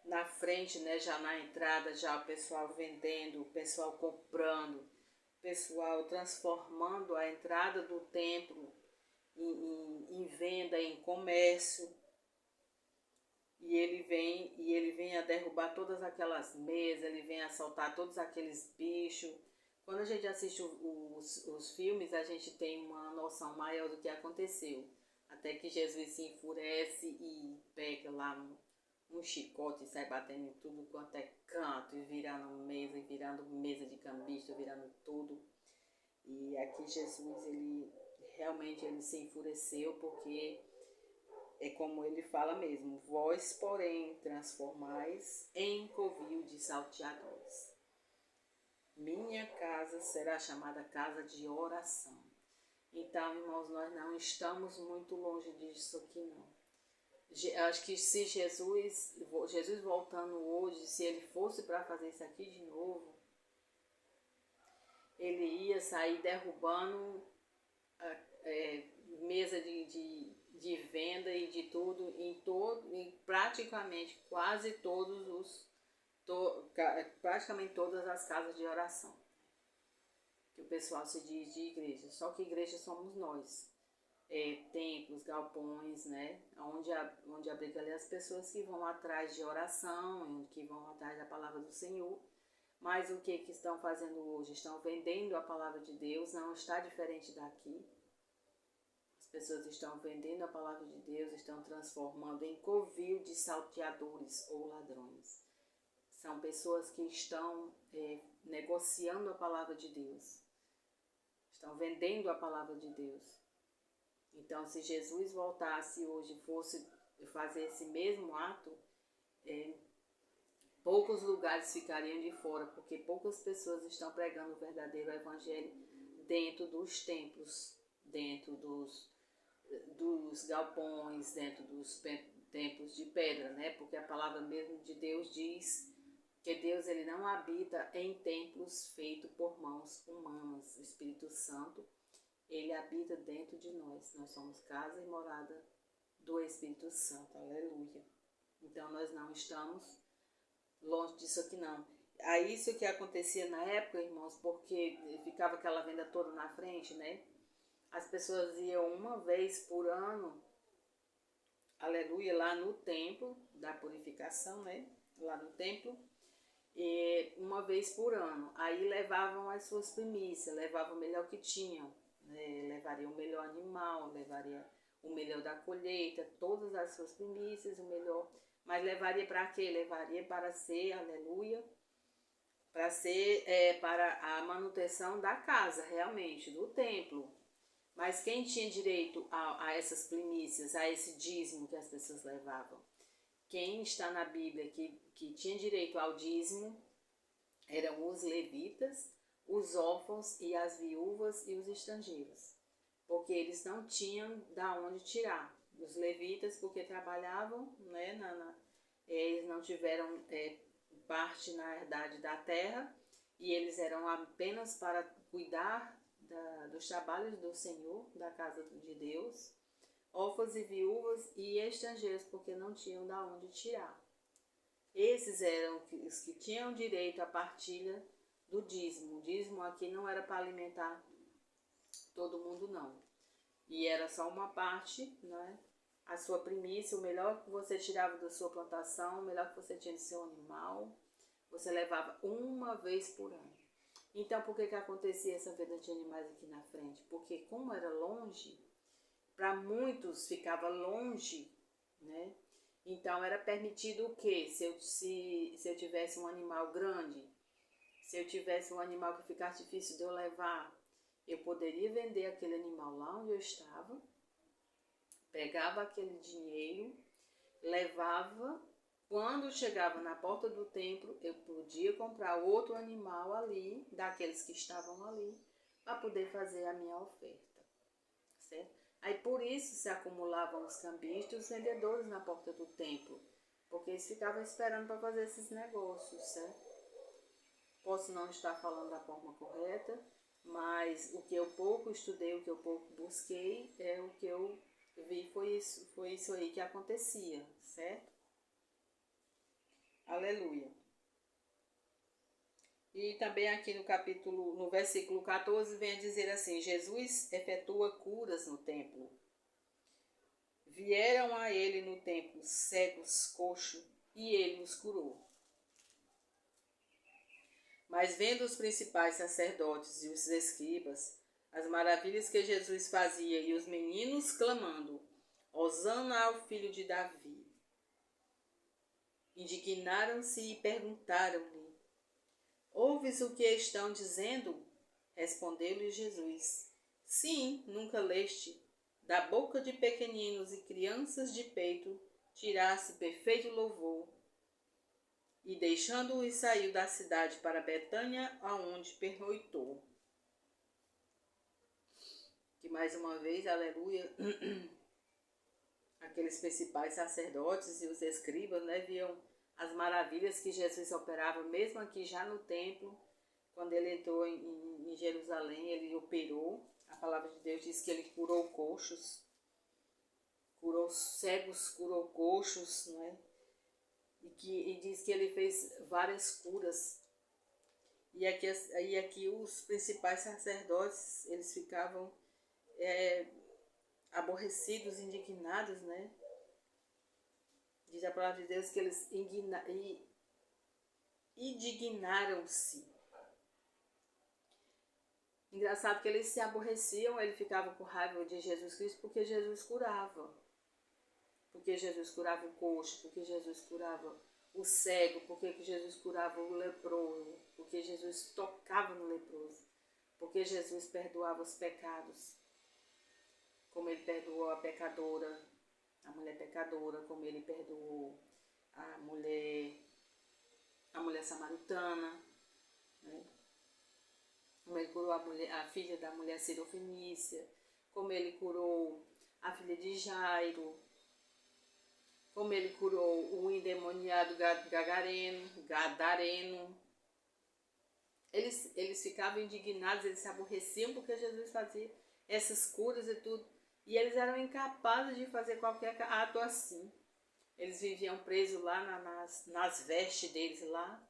na frente, né, já na entrada, já o pessoal vendendo, o pessoal comprando, o pessoal transformando a entrada do templo em venda, em comércio. E ele vem a derrubar todas aquelas mesas, ele vem a soltar todos aqueles bichos. Quando a gente assiste os filmes, a gente tem uma noção maior do que aconteceu. Até que Jesus se enfurece e pega lá um chicote e sai batendo em tudo quanto é canto, e virando mesa de cambista, virando tudo. E aqui Jesus, ele realmente ele se enfureceu, porque é como ele fala mesmo, vós, porém, transformais em covil de salteadores. Minha casa será chamada casa de oração. Então, irmãos, nós não estamos muito longe disso aqui, não. Acho que se Jesus voltando hoje, se ele fosse para fazer isso aqui de novo, ele ia sair derrubando mesa de venda e de tudo em praticamente praticamente todas as casas de oração, que o pessoal se diz de igreja. Só que igreja somos nós, templos, galpões, né, onde abriga ali as pessoas que vão atrás de oração, que vão atrás da palavra do Senhor. Mas o que estão fazendo hoje? Estão vendendo a palavra de Deus, não está diferente daqui. As pessoas estão vendendo a palavra de Deus, estão transformando em covil de salteadores ou ladrões. São pessoas que estão negociando a palavra de Deus, estão vendendo a palavra de Deus. Então, se Jesus voltasse hoje, fosse fazer esse mesmo ato, poucos lugares ficariam de fora, porque poucas pessoas estão pregando o verdadeiro evangelho dentro dos templos, dentro dos galpões, dentro dos templos de pedra, né? Porque a palavra mesmo de Deus diz que Deus ele não habita em templos feitos por mãos humanas. O Espírito Santo, ele habita dentro de nós. Nós somos casa e morada do Espírito Santo. Aleluia. Então nós não estamos longe disso aqui, não. Aí isso que acontecia na época, irmãos, porque ficava aquela venda toda na frente, né? As pessoas iam uma vez por ano, aleluia, lá no templo da purificação, né? Lá no templo, e uma vez por ano. Aí levavam as suas primícias, levavam o melhor que tinham, né? Levaria o melhor animal, levaria o melhor da colheita, todas as suas primícias, o melhor. Mas levaria para quê? Levaria para ser, aleluia, para ser para a manutenção da casa, realmente, do templo. Mas quem tinha direito a essas primícias, a esse dízimo que as pessoas levavam? Quem está na Bíblia que tinha direito ao dízimo eram os levitas, os órfãos e as viúvas e os estrangeiros, porque eles não tinham da onde tirar. Os levitas, porque trabalhavam, né, eles não tiveram parte na herdade da terra, e eles eram apenas para cuidar dos trabalhos do Senhor, da casa de Deus, órfãos e viúvas e estrangeiros, porque não tinham da onde tirar. Esses eram os que tinham direito à partilha do dízimo. O dízimo aqui não era para alimentar todo mundo, não. E era só uma parte, né? A sua primícia, o melhor que você tirava da sua plantação, o melhor que você tinha do seu animal, você levava uma vez por ano. Então, por que acontecia essa venda de animais aqui na frente? Porque como era longe, para muitos ficava longe, né? Então, era permitido o quê? Se eu tivesse um animal grande, Se eu tivesse um animal que ficasse difícil de eu levar, eu poderia vender aquele animal lá onde eu estava, pegava aquele dinheiro, levava. Quando chegava na porta do templo, eu podia comprar outro animal ali, daqueles que estavam ali, para poder fazer a minha oferta, certo? Aí por isso se acumulavam os cambistas e os vendedores na porta do templo, porque eles ficavam esperando para fazer esses negócios, certo? Posso não estar falando da forma correta, mas o que eu pouco estudei, o que eu pouco busquei, o que eu vi foi isso aí que acontecia, certo? Aleluia. E também aqui no versículo 14, vem a dizer assim: Jesus efetua curas no templo. Vieram a ele no templo cegos, coxos, e ele os curou. Mas vendo os principais sacerdotes e os escribas, as maravilhas que Jesus fazia e os meninos clamando: Hosana ao filho de Davi, indignaram-se e perguntaram-lhe: Ouves o que estão dizendo? Respondeu-lhe Jesus: Sim, nunca leste, da boca de pequeninos e crianças de peito, tirasse perfeito louvor. E deixando-os saiu da cidade para Betânia, aonde pernoitou. Que mais uma vez, aleluia, aqueles principais sacerdotes e os escribas, né, viam as maravilhas que Jesus operava, mesmo aqui já no templo. Quando ele entrou em Jerusalém, ele operou. A palavra de Deus diz que ele curou coxos, curou cegos, curou coxos, não é? E diz que ele fez várias curas. E aqui os principais sacerdotes, eles ficavam aborrecidos, indignados, né? Diz a palavra de Deus que eles indignaram-se. Engraçado que eles se aborreciam, eles ficavam com raiva de Jesus Cristo porque Jesus curava. Porque Jesus curava o coxo, porque Jesus curava o cego, porque Jesus curava o leproso, porque Jesus tocava no leproso, porque Jesus perdoava os pecados, como ele perdoou a pecadora, a mulher pecadora, como ele perdoou a mulher samaritana, né? Como ele curou a filha da mulher sirofenícia, como ele curou a filha de Jairo, como ele curou o endemoniado gadareno. Eles ficavam indignados, eles se aborreciam porque Jesus fazia essas curas e tudo. E eles eram incapazes de fazer qualquer ato assim. Eles viviam presos lá nas vestes deles lá.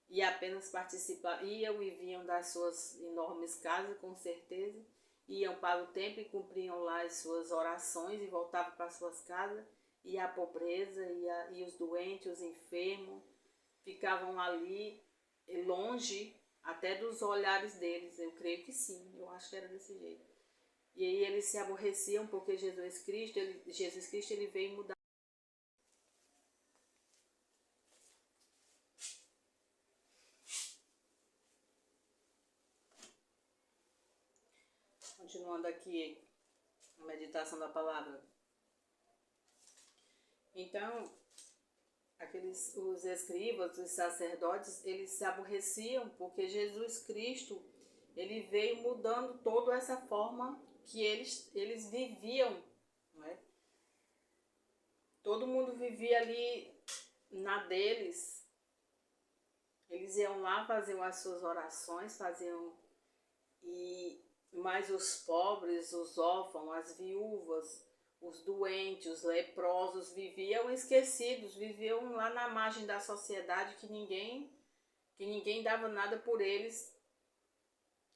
E apenas participavam, iam e vinham das suas enormes casas, com certeza. Iam para o templo e cumpriam lá as suas orações e voltavam para suas casas. E a pobreza, e os doentes, os enfermos, ficavam ali longe até dos olhares deles. Eu creio que sim, eu acho que era desse jeito. E aí eles se aborreciam porque Jesus Cristo ele veio mudar. Continuando aqui a meditação da palavra. Então, os escribas, os sacerdotes, eles se aborreciam porque Jesus Cristo, ele veio mudando toda essa forma que eles viviam, não é? Todo mundo vivia ali na deles. Eles iam lá, faziam as suas orações, mas os pobres, os órfãos, as viúvas, os doentes, os leprosos viviam esquecidos, viviam lá na margem da sociedade que ninguém dava nada por eles.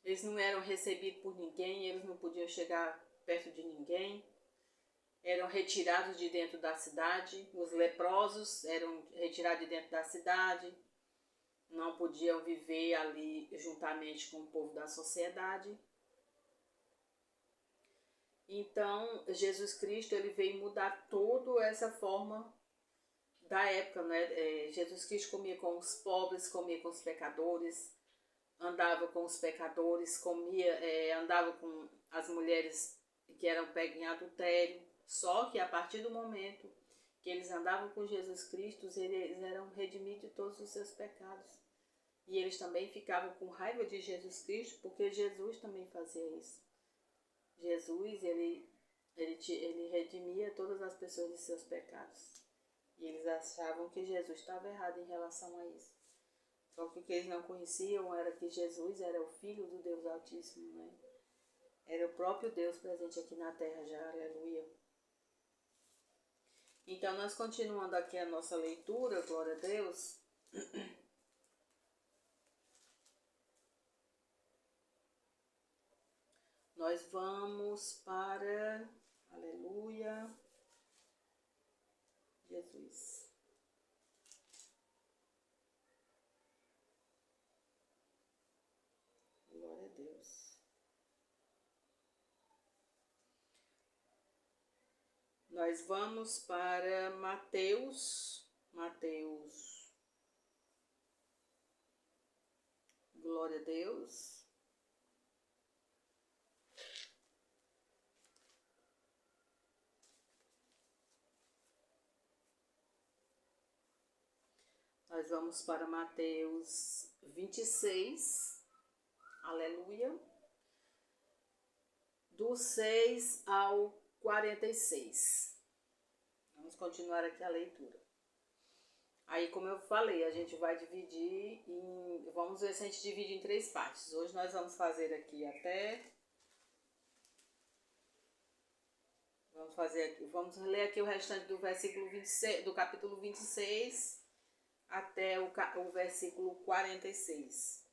Eles não eram recebidos por ninguém, eles não podiam chegar perto de ninguém. Eram retirados de dentro da cidade, os leprosos eram retirados de dentro da cidade, não podiam viver ali juntamente com o povo da sociedade. Então, Jesus Cristo ele veio mudar toda essa forma da época, né? Jesus Cristo comia com os pobres, comia com os pecadores, andava com os pecadores, andava com as mulheres que eram pegas em adultério. Só que a partir do momento que eles andavam com Jesus Cristo, eles eram redimidos de todos os seus pecados. E eles também ficavam com raiva de Jesus Cristo, porque Jesus também fazia isso. Jesus, ele redimia todas as pessoas de seus pecados. E eles achavam que Jesus estava errado em relação a isso. Só que o que eles não conheciam era que Jesus era o Filho do Deus Altíssimo, né? Era o próprio Deus presente aqui na terra já, aleluia. Então, nós continuando aqui a nossa leitura, glória a Deus. Nós vamos para, aleluia, Jesus. Glória a Deus. Nós vamos para Mateus. Glória a Deus. Nós vamos para Mateus 26, aleluia, do 6 ao 46. Vamos continuar aqui a leitura. Aí, como eu falei, a gente vai dividir vamos ver se a gente divide em 3 partes. Hoje nós vamos fazer aqui vamos ler aqui o restante do versículo 26, do capítulo 26 até o versículo 46.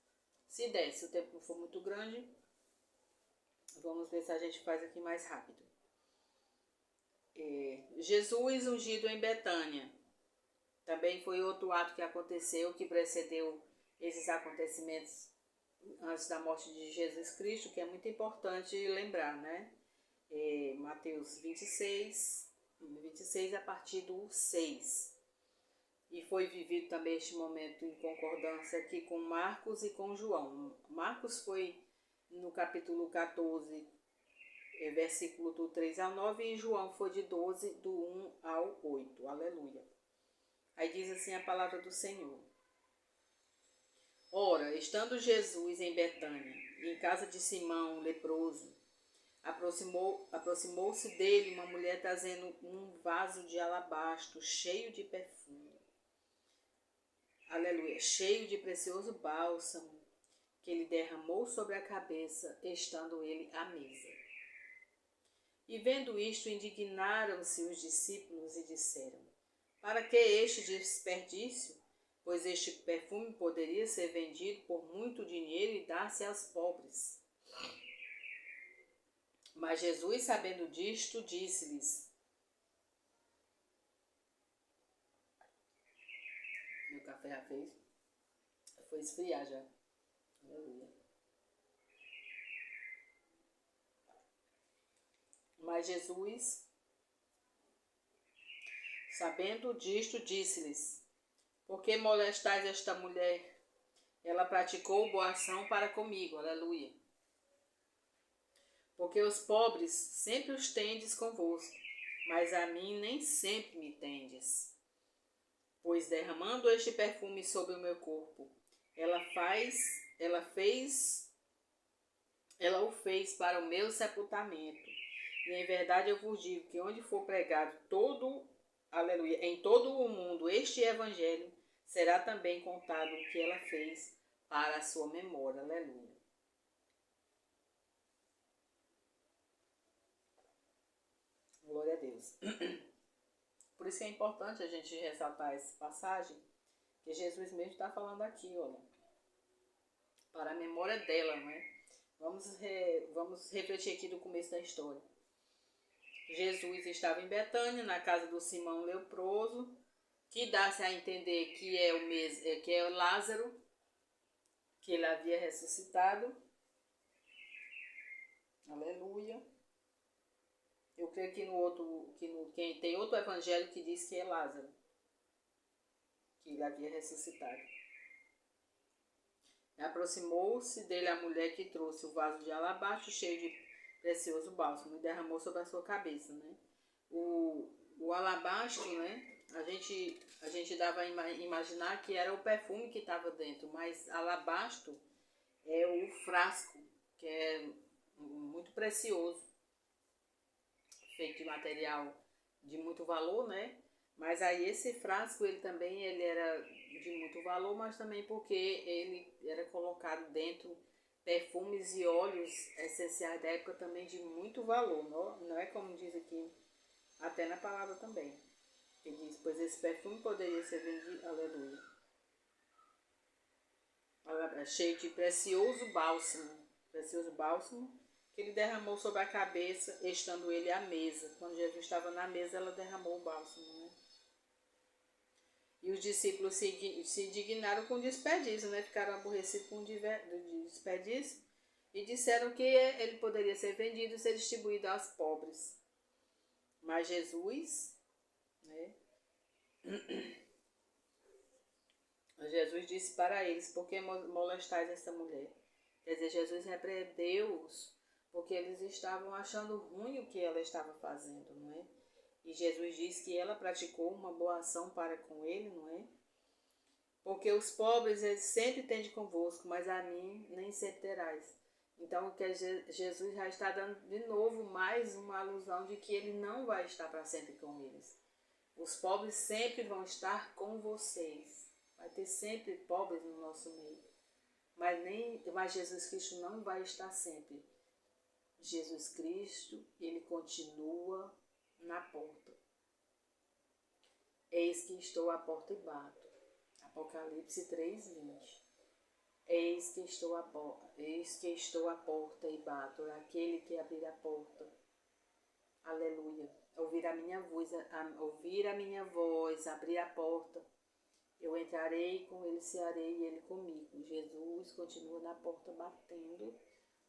Se der, se o tempo não for muito grande, vamos ver se a gente faz aqui mais rápido. Jesus ungido em Betânia. Também foi outro ato que aconteceu, que precedeu esses acontecimentos antes da morte de Jesus Cristo, que é muito importante lembrar, né? Mateus 26 a partir do 6. E foi vivido também este momento em concordância aqui com Marcos e com João. Marcos foi no capítulo 14, versículo do 3 ao 9, e João foi de 12, do 1 ao 8. Aleluia. Aí diz assim a palavra do Senhor. Ora, estando Jesus em Betânia, em casa de Simão, leproso, aproximou-se dele uma mulher trazendo um vaso de alabastro cheio de perfume. Aleluia, cheio de precioso bálsamo, que ele derramou sobre a cabeça, estando ele à mesa. E vendo isto, indignaram-se os discípulos e disseram: para que este desperdício? Pois este perfume poderia ser vendido por muito dinheiro e dar-se aos pobres. Mas Jesus, sabendo disto, disse-lhes: meu café já fez? Foi esfriar já. Aleluia. Mas Jesus, sabendo disto, disse-lhes: por que molestais esta mulher? Ela praticou boa ação para comigo. Aleluia. Porque os pobres sempre os tendes convosco, mas a mim nem sempre me tendes. Pois derramando este perfume sobre o meu corpo, ela o fez para o meu sepultamento. E em verdade eu vos digo que onde for pregado aleluia, em todo o mundo este evangelho, será também contado o que ela fez para a sua memória. Aleluia. Glória a Deus. Por isso que é importante a gente ressaltar essa passagem, que Jesus mesmo está falando aqui, olha, para a memória dela, não é? Vamos refletir aqui do começo da história. Jesus estava em Betânia, na casa do Simão leproso, que dá-se a entender que é o Lázaro, que ele havia ressuscitado. Aleluia. Eu creio que tem outro evangelho que diz que é Lázaro. que ele havia ressuscitado. Aproximou-se dele a mulher que trouxe o vaso de alabastro cheio de precioso bálsamo e derramou sobre a sua cabeça, né? O alabastro, né? A gente dava a imaginar que era o perfume que estava dentro, mas alabastro é o frasco, que é muito precioso, feito de material de muito valor, né? Mas aí esse frasco, ele era de muito valor, mas também porque ele era colocado dentro perfumes e óleos essenciais da época também de muito valor, não é como diz aqui, até na palavra também, que diz, pois esse perfume poderia ser vendido, aleluia, cheio de precioso bálsamo, que ele derramou sobre a cabeça, estando ele à mesa. Quando Jesus estava na mesa, ela derramou o bálsamo, né? E os discípulos se indignaram com o desperdício, né? Ficaram aborrecidos com o desperdício e disseram que ele poderia ser vendido e ser distribuído aos pobres. Mas Jesus, né? Jesus disse para eles, por que molestais essa mulher? Quer dizer, Jesus repreendeu-os porque eles estavam achando ruim o que ela estava fazendo, não é? E Jesus disse que ela praticou uma boa ação para com ele, não é? Porque os pobres eles sempre têm convosco, mas a mim nem sempre terás. Então, que Jesus já está dando de novo mais uma alusão de que ele não vai estar para sempre com eles. Os pobres sempre vão estar com vocês. Vai ter sempre pobres no nosso meio. Mas Jesus Cristo não vai estar sempre. Jesus Cristo, ele continua na porta. Eis que estou à porta e bato. Apocalipse 3:20. Eis que estou à porta e bato. Aquele que abrir a porta. Aleluia. Ouvir a minha voz, abrir a porta. Eu entrarei, com ele cearei e ele comigo. Jesus continua na porta batendo,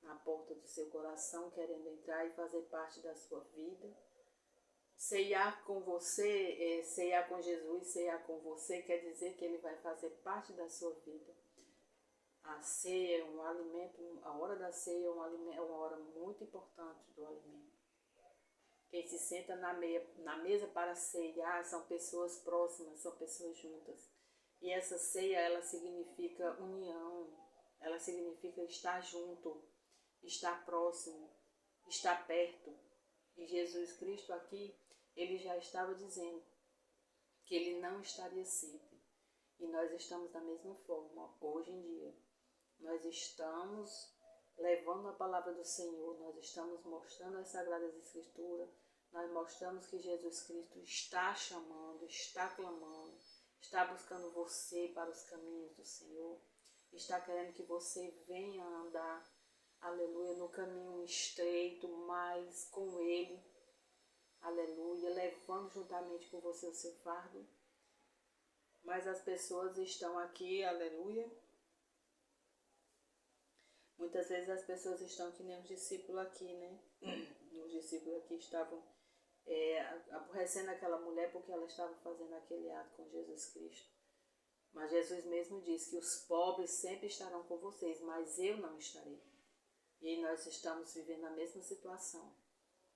na porta do seu coração, querendo entrar e fazer parte da sua vida. Ceiar com você, ceiar com Jesus, ceiar com você, quer dizer que ele vai fazer parte da sua vida. A ceia é um alimento, a hora da ceia é uma hora muito importante do alimento. Quem se senta na mesa para ceiar são pessoas próximas, são pessoas juntas. E essa ceia, ela significa união, ela significa estar junto, estar próximo, estar perto. E Jesus Cristo aqui, ele já estava dizendo que ele não estaria sempre. E nós estamos da mesma forma hoje em dia. Nós estamos levando a palavra do Senhor, nós estamos mostrando as Sagradas Escrituras, nós mostramos que Jesus Cristo está chamando, está clamando, está buscando você para os caminhos do Senhor, está querendo que você venha andar, aleluia, no caminho estreito, mas com Ele, aleluia, levando juntamente com você o seu fardo. Mas as pessoas estão aqui, aleluia. Muitas vezes as pessoas estão que nem os discípulos aqui, né? Os discípulos aqui estavam aborrecendo aquela mulher porque ela estava fazendo aquele ato com Jesus Cristo. Mas Jesus mesmo disse que os pobres sempre estarão com vocês, mas eu não estarei. E nós estamos vivendo a mesma situação.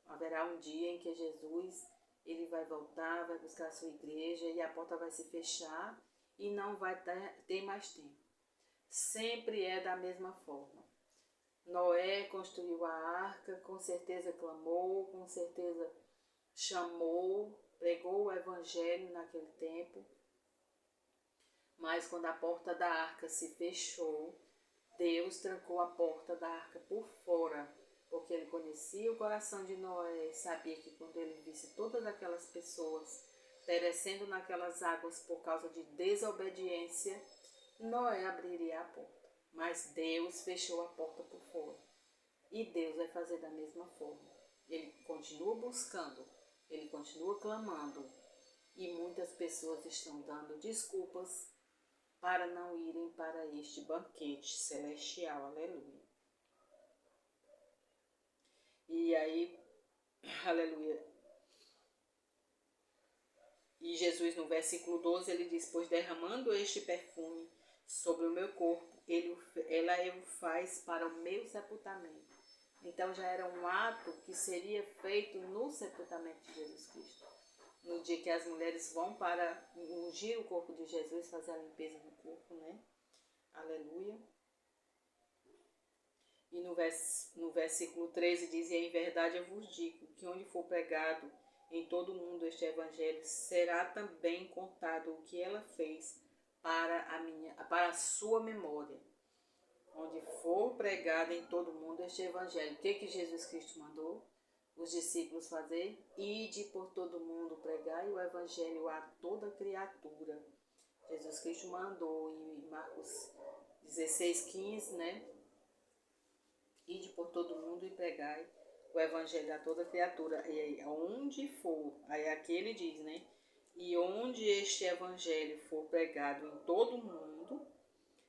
Haverá um dia em que Jesus ele vai voltar, vai buscar a sua igreja e a porta vai se fechar e não vai ter mais tempo. Sempre é da mesma forma. Noé construiu a arca, com certeza clamou, com certeza chamou, pregou o evangelho naquele tempo. Mas quando a porta da arca se fechou, Deus trancou a porta da arca por fora, porque ele conhecia o coração de Noé e sabia que quando ele visse todas aquelas pessoas perecendo naquelas águas por causa de desobediência, Noé abriria a porta. Mas Deus fechou a porta por fora. E Deus vai fazer da mesma forma. Ele continua buscando, ele continua clamando. E muitas pessoas estão dando desculpas para não irem para este banquete celestial. Aleluia. E aí, aleluia. E Jesus, no versículo 12, ele diz: pois derramando este perfume sobre o meu corpo, ela o faz para o meu sepultamento. Então já era um ato que seria feito no sepultamento de Jesus Cristo. No dia que as mulheres vão para ungir o corpo de Jesus, fazer a limpeza do corpo, né? Aleluia. E no versículo 13 diz: e em verdade eu vos digo que onde for pregado em todo o mundo este evangelho, será também contado o que ela fez para a sua memória. Onde for pregado em todo o mundo este evangelho. O que Jesus Cristo mandou os discípulos fazer? Ide por todo o mundo, pregai o evangelho a toda criatura. Jesus Cristo mandou em Marcos 16:15, né? Ide por todo mundo e pregai o evangelho a toda criatura. E aí, onde for, aí aqui ele diz, né? E onde este evangelho for pregado em todo o mundo,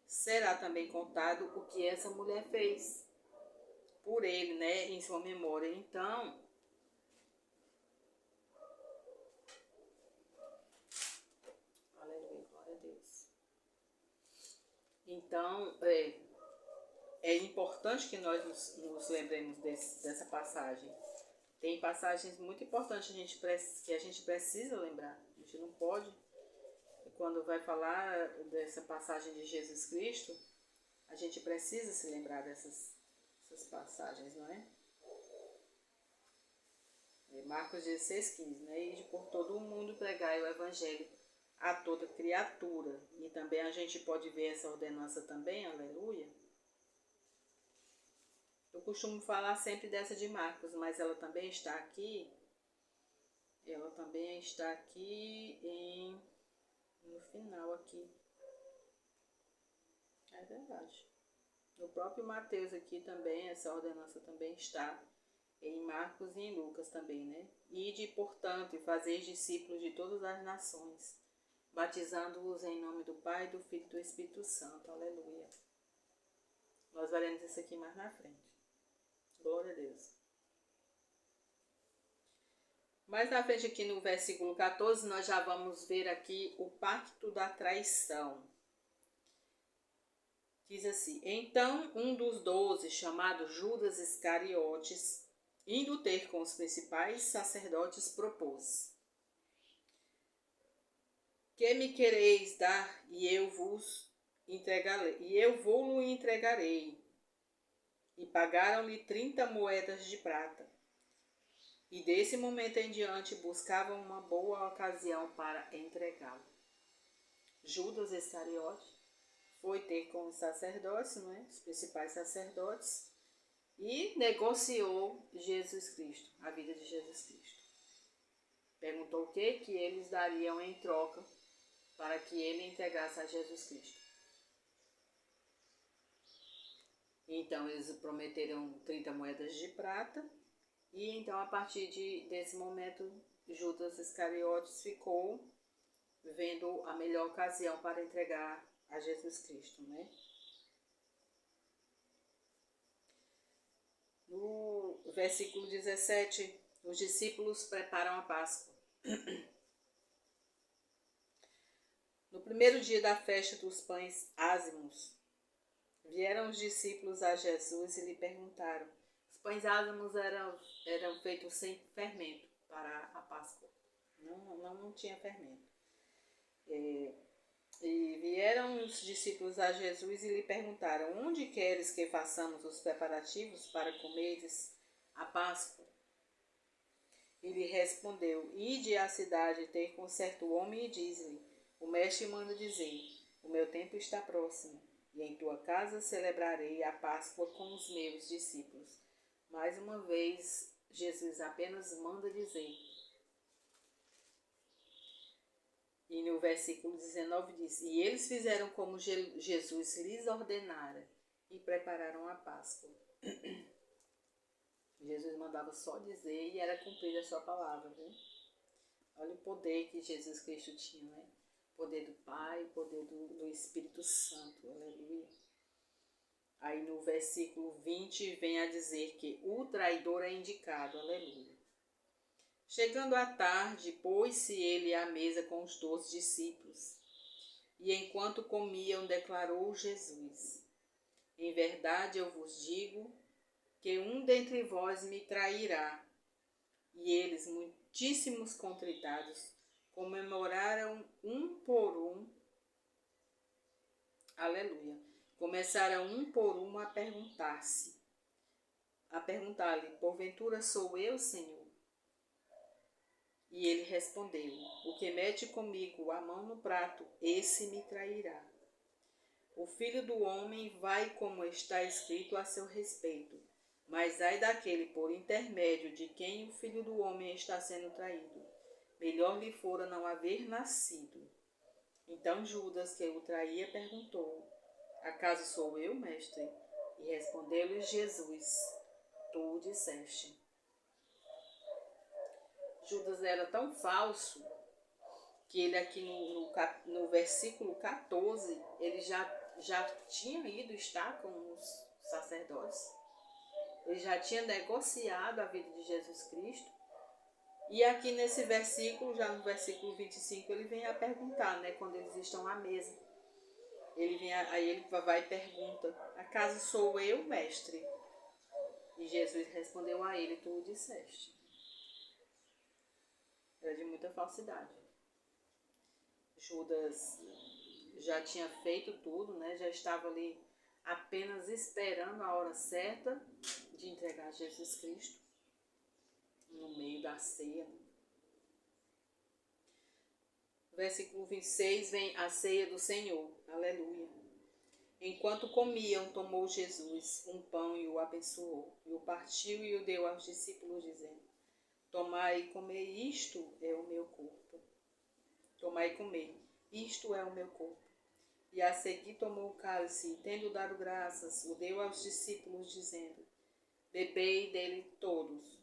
será também contado o que essa mulher fez por ele, né? Em sua memória. Então, aleluia, glória a Deus. Então, é importante que nós nos lembremos dessa passagem. Tem passagens muito importantes que a gente precisa lembrar. A gente não pode, quando vai falar dessa passagem de Jesus Cristo, a gente precisa se lembrar dessas passagens, não é? Marcos 16:15, né? Ide por todo o mundo pregai o evangelho a toda criatura. E também a gente pode ver essa ordenança também, aleluia. Eu costumo falar sempre dessa de Marcos, mas ela também está aqui. Ela também está aqui no final aqui. É verdade. No próprio Mateus aqui também, essa ordenança também está. Em Marcos e em Lucas também, né? Ide, portanto, e fazeis discípulos de todas as nações, batizando-os em nome do Pai, do Filho e do Espírito Santo. Aleluia. Nós veremos isso aqui mais na frente. Glória a Deus. Mais na frente aqui no versículo 14, nós já vamos ver aqui o pacto da traição. Diz assim: então um dos 12, chamado Judas Iscariotes, indo ter com os principais sacerdotes, propôs: que me quereis dar, e eu vou-lo entregarei. E pagaram-lhe 30 moedas de prata. E desse momento em diante buscavam uma boa ocasião para entregá-lo. Judas Iscariote foi ter com os sacerdotes, né, os principais sacerdotes, e negociou Jesus Cristo, a vida de Jesus Cristo. Perguntou o que eles dariam em troca para que ele entregasse a Jesus Cristo. Então eles prometeram 30 moedas de prata, e então a partir desse momento Judas Iscariotes ficou vendo a melhor ocasião para entregar a Jesus Cristo, né? No versículo 17, os discípulos preparam a Páscoa. No primeiro dia da festa dos pães ázimos, vieram os discípulos a Jesus e lhe perguntaram. Os pães ázimos eram feitos sem fermento para a Páscoa. Não tinha fermento. E vieram os discípulos a Jesus e lhe perguntaram: onde queres que façamos os preparativos para comeres a Páscoa? Ele respondeu: ide à cidade ter com certo homem e diz-lhe: o mestre manda dizer, o meu tempo está próximo, e em tua casa celebrarei a Páscoa com os meus discípulos. Mais uma vez, Jesus apenas manda dizer. E no versículo 19 diz: e eles fizeram como Jesus lhes ordenara e prepararam a Páscoa. Jesus mandava só dizer e era cumprida a sua palavra, né? Olha o poder que Jesus Cristo tinha, né? O poder do Pai, o poder do Espírito Santo, aleluia. Aí no versículo 20 vem a dizer que o traidor é indicado, aleluia. Chegando à tarde, pôs-se ele à mesa com os 12 discípulos. E enquanto comiam, declarou Jesus: Em verdade eu vos digo que um dentre vós me trairá. E eles, muitíssimos contritados, comemoraram um por um. Aleluia. Começaram um por um a perguntar-lhe: Porventura sou eu, Senhor? E ele respondeu: O que mete comigo a mão no prato, esse me trairá. O Filho do Homem vai como está escrito a seu respeito, mas ai daquele por intermédio de quem o Filho do Homem está sendo traído. Melhor lhe fora não haver nascido. Então Judas, que o traía, perguntou: Acaso sou eu, mestre? E respondeu-lhe Jesus: Tu o disseste. Judas era tão falso que ele aqui no versículo 14, ele já tinha ido estar com os sacerdotes. Ele já tinha negociado a vida de Jesus Cristo. E aqui nesse versículo, já no versículo 25, ele vem a perguntar, né, quando eles estão à mesa. Aí ele vai e pergunta: Acaso sou eu, mestre? E Jesus respondeu a ele: Tu o disseste. Era de muita falsidade. Judas já tinha feito tudo, né? Já estava ali apenas esperando a hora certa de entregar Jesus Cristo no meio da ceia. Versículo 26 vem a ceia do Senhor. Aleluia. Enquanto comiam, tomou Jesus um pão e o abençoou, e o partiu e o deu aos discípulos, dizendo: Tomai e comei, isto é o meu corpo. Tomai e comei, isto é o meu corpo. E a seguir tomou o cálice, e tendo dado graças, o deu aos discípulos, dizendo: Bebei dele todos,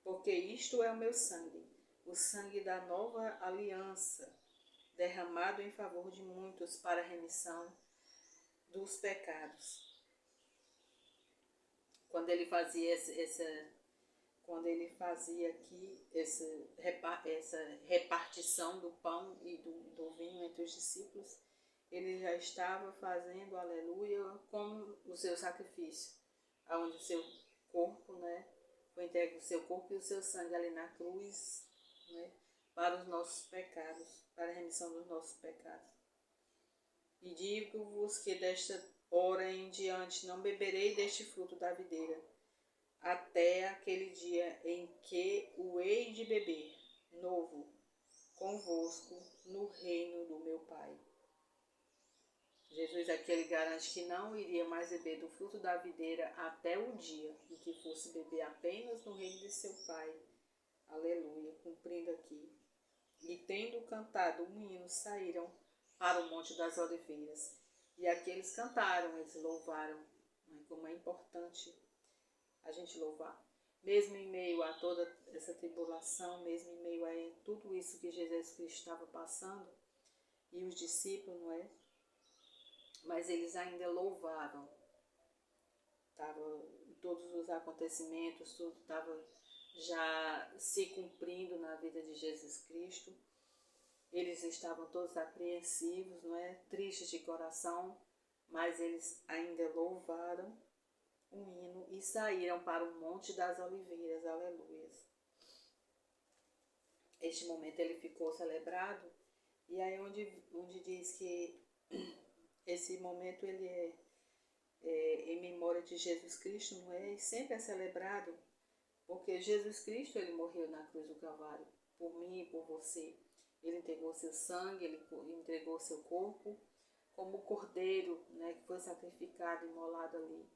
porque isto é o meu sangue, o sangue da nova aliança, derramado em favor de muitos para a remissão dos pecados. Quando ele fazia aqui essa repartição do pão e do vinho entre os discípulos, ele já estava fazendo, aleluia, como o seu sacrifício, onde o seu corpo, né, foi entregue o seu corpo e o seu sangue ali na cruz, né, para os nossos pecados, para a remissão dos nossos pecados. E digo-vos que desta hora em diante não beberei deste fruto da videira, até aquele dia em que o hei de beber novo convosco no reino do meu Pai. Jesus aqui ele garante que não iria mais beber do fruto da videira até o dia em que fosse beber apenas no reino de seu Pai. Aleluia, cumprindo aqui. E tendo cantado um hino, saíram para o Monte das Oliveiras. E aqui eles cantaram, eles louvaram, né, como é importante a gente louvar. Mesmo em meio a toda essa tribulação, mesmo em meio a tudo isso que Jesus Cristo estava passando, e os discípulos, não é? Mas eles ainda louvavam. Todos os acontecimentos, tudo estava já se cumprindo na vida de Jesus Cristo. Eles estavam todos apreensivos, não é? Tristes de coração, mas eles ainda louvaram um hino e saíram para o Monte das Oliveiras. Aleluia. Este momento ele ficou celebrado, e aí onde diz que esse momento ele é em memória de Jesus Cristo, não é? E sempre é celebrado, porque Jesus Cristo ele morreu na cruz do Calvário, por mim e por você. Ele entregou seu sangue, ele entregou seu corpo, como o cordeiro, né, que foi sacrificado e imolado ali,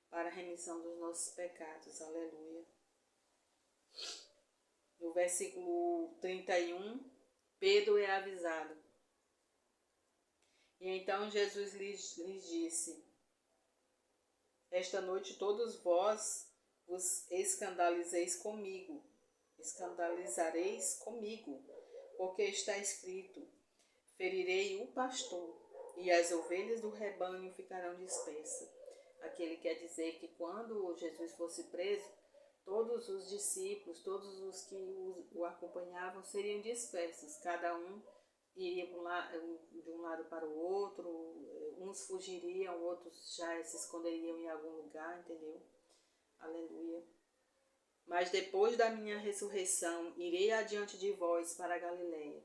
para a remissão dos nossos pecados. Aleluia. No versículo 31, Pedro é avisado. E então Jesus lhes disse: Esta noite todos vós vos escandalizareis comigo, porque está escrito: Ferirei o pastor, e as ovelhas do rebanho ficarão dispersas. Aqui ele quer dizer que quando Jesus fosse preso, todos os discípulos, todos os que o acompanhavam seriam dispersos, cada um iria de um lado para o outro, uns fugiriam, outros já se esconderiam em algum lugar, entendeu? Aleluia. Mas depois da minha ressurreição, irei adiante de vós para a Galileia.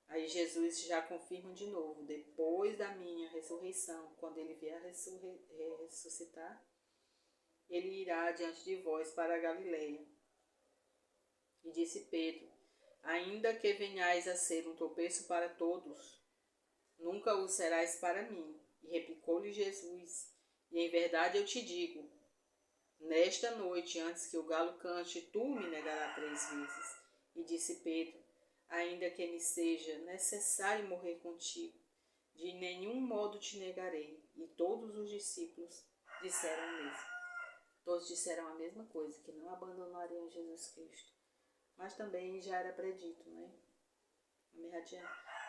Aí Jesus já confirma de novo, depois da minha ressurreição, quando ele vier ressuscitar, ele irá adiante de vós para a Galileia. E disse Pedro, ainda que venhais a ser um tropeço para todos, nunca o serás para mim. E replicou-lhe Jesus, e em verdade eu te digo, nesta noite, antes que o galo cante, tu me negarás 3 vezes. E disse Pedro, ainda que me seja necessário morrer contigo, de nenhum modo te negarei. E todos os discípulos disseram o mesmo. Todos disseram a mesma coisa, que não abandonariam Jesus Cristo. Mas também já era predito, né? Já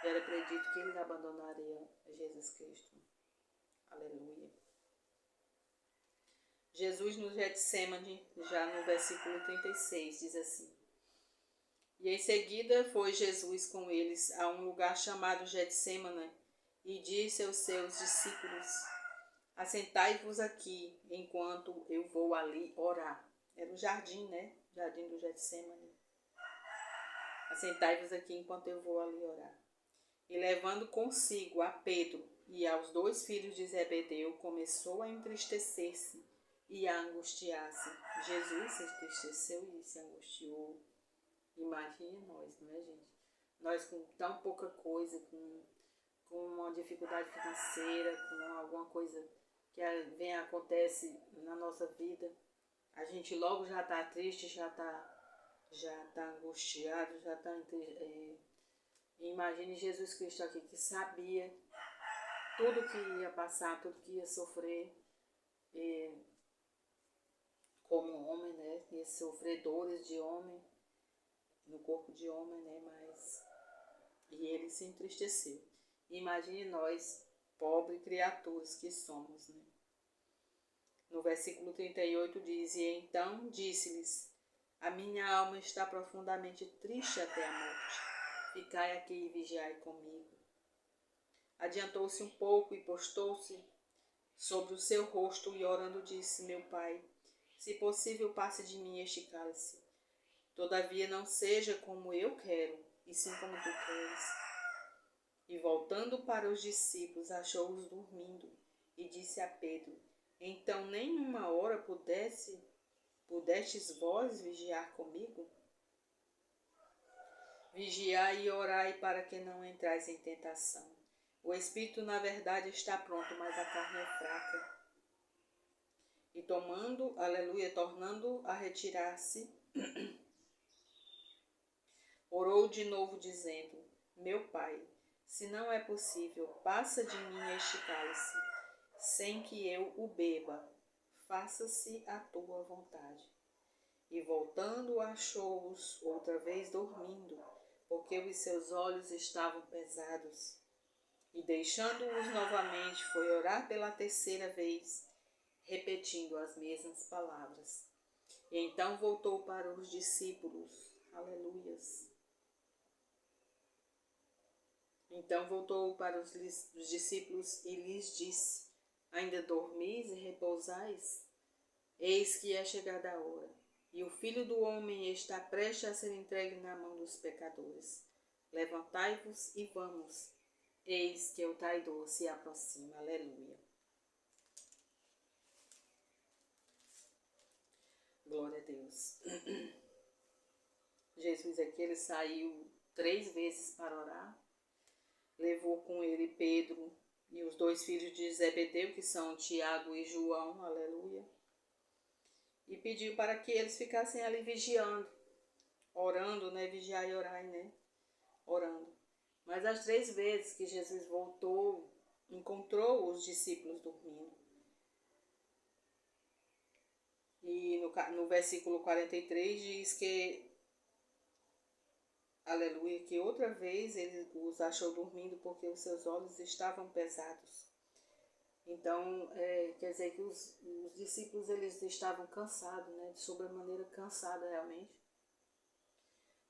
era predito que eles abandonariam Jesus Cristo. Aleluia. Jesus no Getsêmani, já no versículo 36, diz assim: E em seguida foi Jesus com eles a um lugar chamado Getsêmani e disse aos seus discípulos, assentai-vos aqui, enquanto eu vou ali orar. Era o jardim, né? Jardim do Getsêmani. Assentai-vos aqui, enquanto eu vou ali orar. E levando consigo a Pedro e aos 2 filhos de Zebedeu, começou a entristecer-se e a angustiar-se. Jesus se entristeceu e se angustiou. Imagine nós, não é, gente? Nós com tão pouca coisa, com uma dificuldade financeira, com alguma coisa que acontece na nossa vida, a gente logo já está triste, já tá angustiado, já está... Imagine Jesus Cristo aqui, que sabia tudo que ia passar, tudo que ia sofrer, como homem, né? Ia sofrer dores de homem, no corpo de homem, né? E ele se entristeceu. Imagine nós, pobres criaturas que somos, né? No versículo 38 diz, e então disse-lhes, a minha alma está profundamente triste até a morte. Ficai aqui e vigiai comigo. Adiantou-se um pouco e postou-se sobre o seu rosto e orando disse, meu pai, se possível passe de mim este cálice. Todavia não seja como eu quero, e sim como tu queres. E voltando para os discípulos, achou-os dormindo, e disse a Pedro, então nem uma hora pudestes vós vigiar comigo? Vigiai e orai para que não entrais em tentação. O espírito, na verdade, está pronto, mas a carne é fraca. E tornando a retirar-se, orou de novo, dizendo, meu pai, se não é possível, passa de mim este cálice, sem que eu o beba, faça-se a tua vontade. E voltando, achou-os outra vez dormindo, porque os seus olhos estavam pesados. E deixando-os novamente, foi orar pela 3ª vez, repetindo as mesmas palavras. E então voltou para os discípulos. Aleluias. Então voltou para os discípulos e lhes disse, ainda dormis e repousais? Eis que é chegada a hora, e o Filho do Homem está prestes a ser entregue na mão dos pecadores. Levantai-vos e vamos. Eis que o traidor se aproxima. Aleluia. Glória a Deus. Jesus aqui, ele saiu 3 vezes para orar. Levou com ele Pedro e os 2 filhos de Zebedeu, que são Tiago e João. Aleluia. E pediu para que eles ficassem ali vigiando, orando, né? Vigiar e orar, né? Orando. Mas as 3 vezes que Jesus voltou, encontrou os discípulos dormindo. E no versículo 43 diz que, aleluia, que outra vez ele os achou dormindo porque os seus olhos estavam pesados. Então, quer dizer que os discípulos eles estavam cansados, né, de sobremaneira cansados realmente.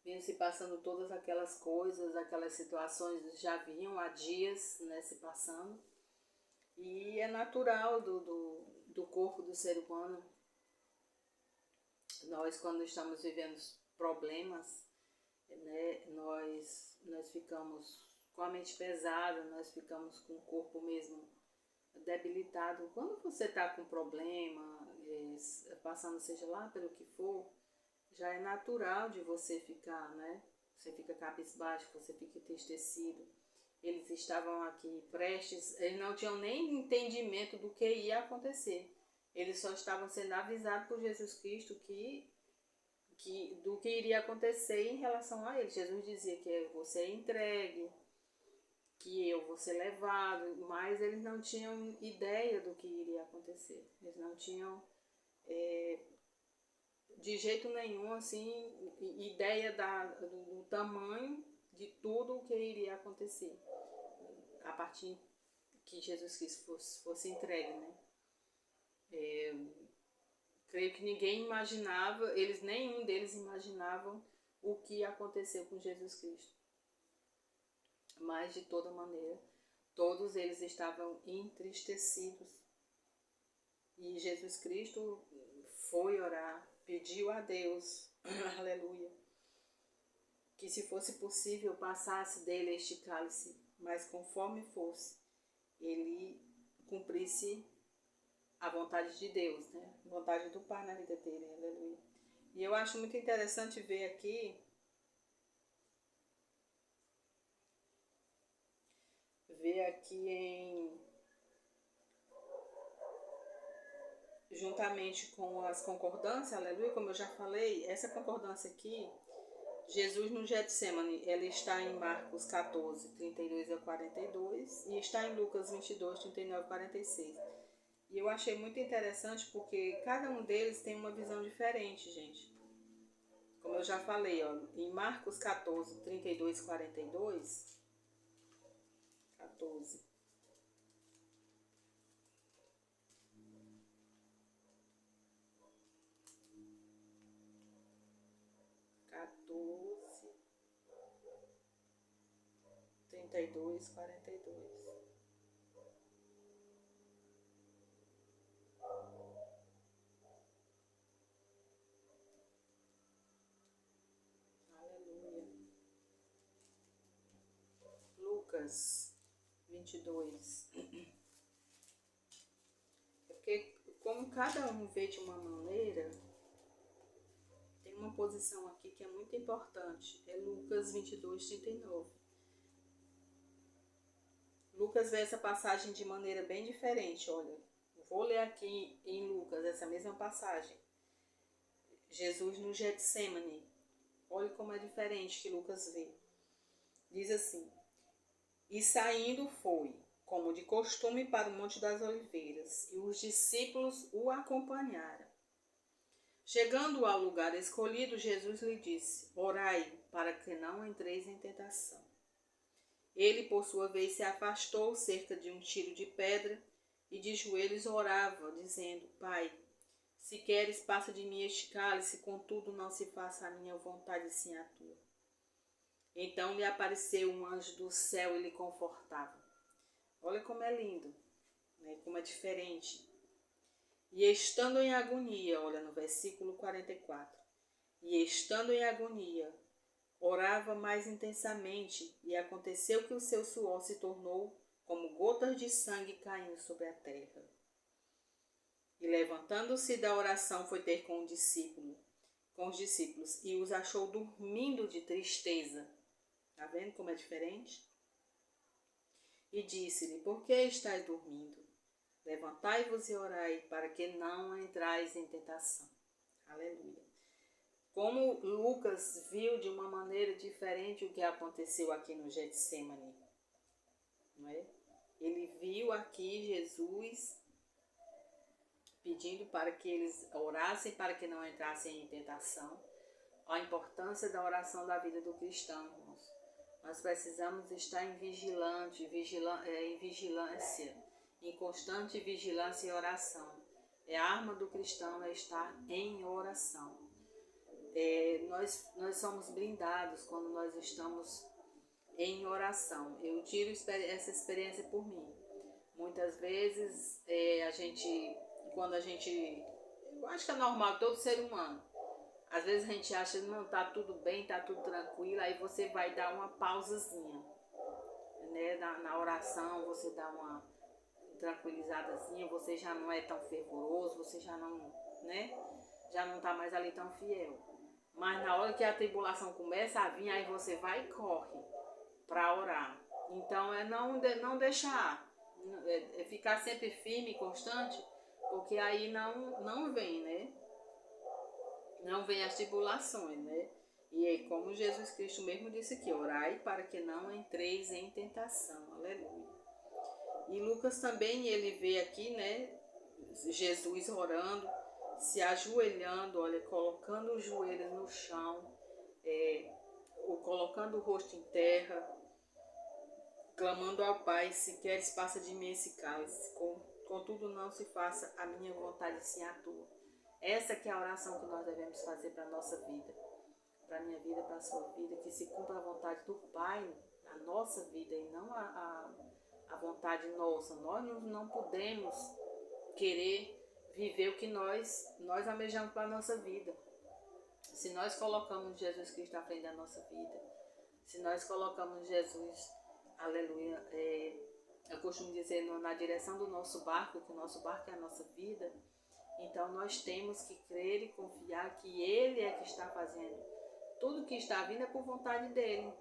Vinham se passando todas aquelas coisas, aquelas situações já vinham há dias, né, se passando. E é natural do corpo do ser humano. Nós, quando estamos vivendo problemas, né, nós ficamos com a mente pesada, nós ficamos com o corpo mesmo debilitado. Quando você está com problema, passando seja lá pelo que for, já é natural de você ficar, né? Você fica cabisbaixo, você fica entristecido. Eles estavam aqui prestes, eles não tinham nem entendimento do que ia acontecer. Eles só estavam sendo avisados por Jesus Cristo do que iria acontecer em relação a eles. Jesus dizia que você é entregue, que eu vou ser levado, mas eles não tinham ideia do que iria acontecer. Eles não tinham de jeito nenhum assim ideia do tamanho de tudo o que iria acontecer a partir que Jesus Cristo fosse entregue, né? Creio que ninguém imaginava, nenhum deles imaginavam o que aconteceu com Jesus Cristo. Mas de toda maneira, todos eles estavam entristecidos. E Jesus Cristo foi orar, pediu a Deus, aleluia, que se fosse possível passasse dele este cálice, mas conforme fosse, ele cumprisse a vontade de Deus, né? A vontade do Pai na vida dele, aleluia. E eu acho muito interessante ver aqui juntamente com as concordâncias, aleluia, como eu já falei, essa concordância aqui, Jesus no Getsemane, ela está em Marcos 14, 32 a 42 e está em Lucas 22, 39 a 46. E eu achei muito interessante porque cada um deles tem uma visão diferente, gente. Como eu já falei, ó, em Marcos 14, 32 e 42, 14, 14, 32, 42. Aleluia. Lucas 22. É porque como cada um vê de uma maneira, tem uma posição aqui que é muito importante. É Lucas 22, 39. Lucas vê essa passagem de maneira bem diferente, olha. Vou ler aqui em Lucas essa mesma passagem. Jesus no Getsemane. Olha como é diferente que Lucas vê. Diz assim: E saindo foi, como de costume, para o Monte das Oliveiras, e os discípulos o acompanharam. Chegando ao lugar escolhido, Jesus lhe disse: Orai, para que não entreis em tentação. Ele, por sua vez, se afastou cerca de um tiro de pedra e de joelhos orava, dizendo: Pai, se queres, passa de mim este cálice, contudo não se faça a minha vontade, sim a tua. Então lhe apareceu um anjo do céu e lhe confortava. Olha como é lindo, né? Como é diferente. E estando em agonia, olha no versículo 44, e estando em agonia, orava mais intensamente, e aconteceu que o seu suor se tornou como gotas de sangue caindo sobre a terra. E levantando-se da oração, foi ter com os discípulos, e os achou dormindo de tristeza. Está vendo como é diferente? E disse-lhe: Por que estáis dormindo? Levantai-vos e orai, para que não entrais em tentação. Aleluia. Como Lucas viu de uma maneira diferente o que aconteceu aqui no Getsemane, não é? Ele viu aqui Jesus pedindo para que eles orassem para que não entrassem em tentação. A importância da oração da vida do cristão, irmãos. Nós precisamos estar em vigilância, em constante vigilância e oração. A arma do cristão é estar em oração. Nós somos blindados quando nós estamos em oração. Eu tiro essa experiência por mim. Muitas vezes, quando a gente, eu acho que é normal todo ser humano, às vezes a gente acha que não tá tudo bem, tá tudo tranquilo, aí você vai dar uma pausazinha, né? Na oração você dá uma tranquilizadazinha, você já não é tão fervoroso, você já não, né? Já não tá mais ali tão fiel. Mas na hora que a tribulação começa a vir, aí você vai e corre para orar. Então não deixar, ficar sempre firme e constante, porque aí não vem, né? Não vem as tribulações, né? E aí, como Jesus Cristo mesmo disse aqui, orai para que não entreis em tentação. Aleluia. E Lucas também, ele vê aqui, né? Jesus orando, se ajoelhando, olha, colocando os joelhos no chão, ou colocando o rosto em terra, clamando ao Pai, se queres passa de mim esse cálice, contudo não se faça a minha vontade, sim a tua. Essa que é a oração que nós devemos fazer para a nossa vida, para a minha vida, para a sua vida, que se cumpra a vontade do Pai na nossa vida e não a vontade nossa. Nós não podemos querer viver o que nós almejamos para a nossa vida. Se nós colocamos Jesus Cristo à frente da nossa vida, se nós colocamos Jesus, aleluia, eu costumo dizer na direção do nosso barco, que o nosso barco é a nossa vida, então nós temos que crer e confiar que Ele é que está fazendo. Tudo que está vindo é por vontade dEle.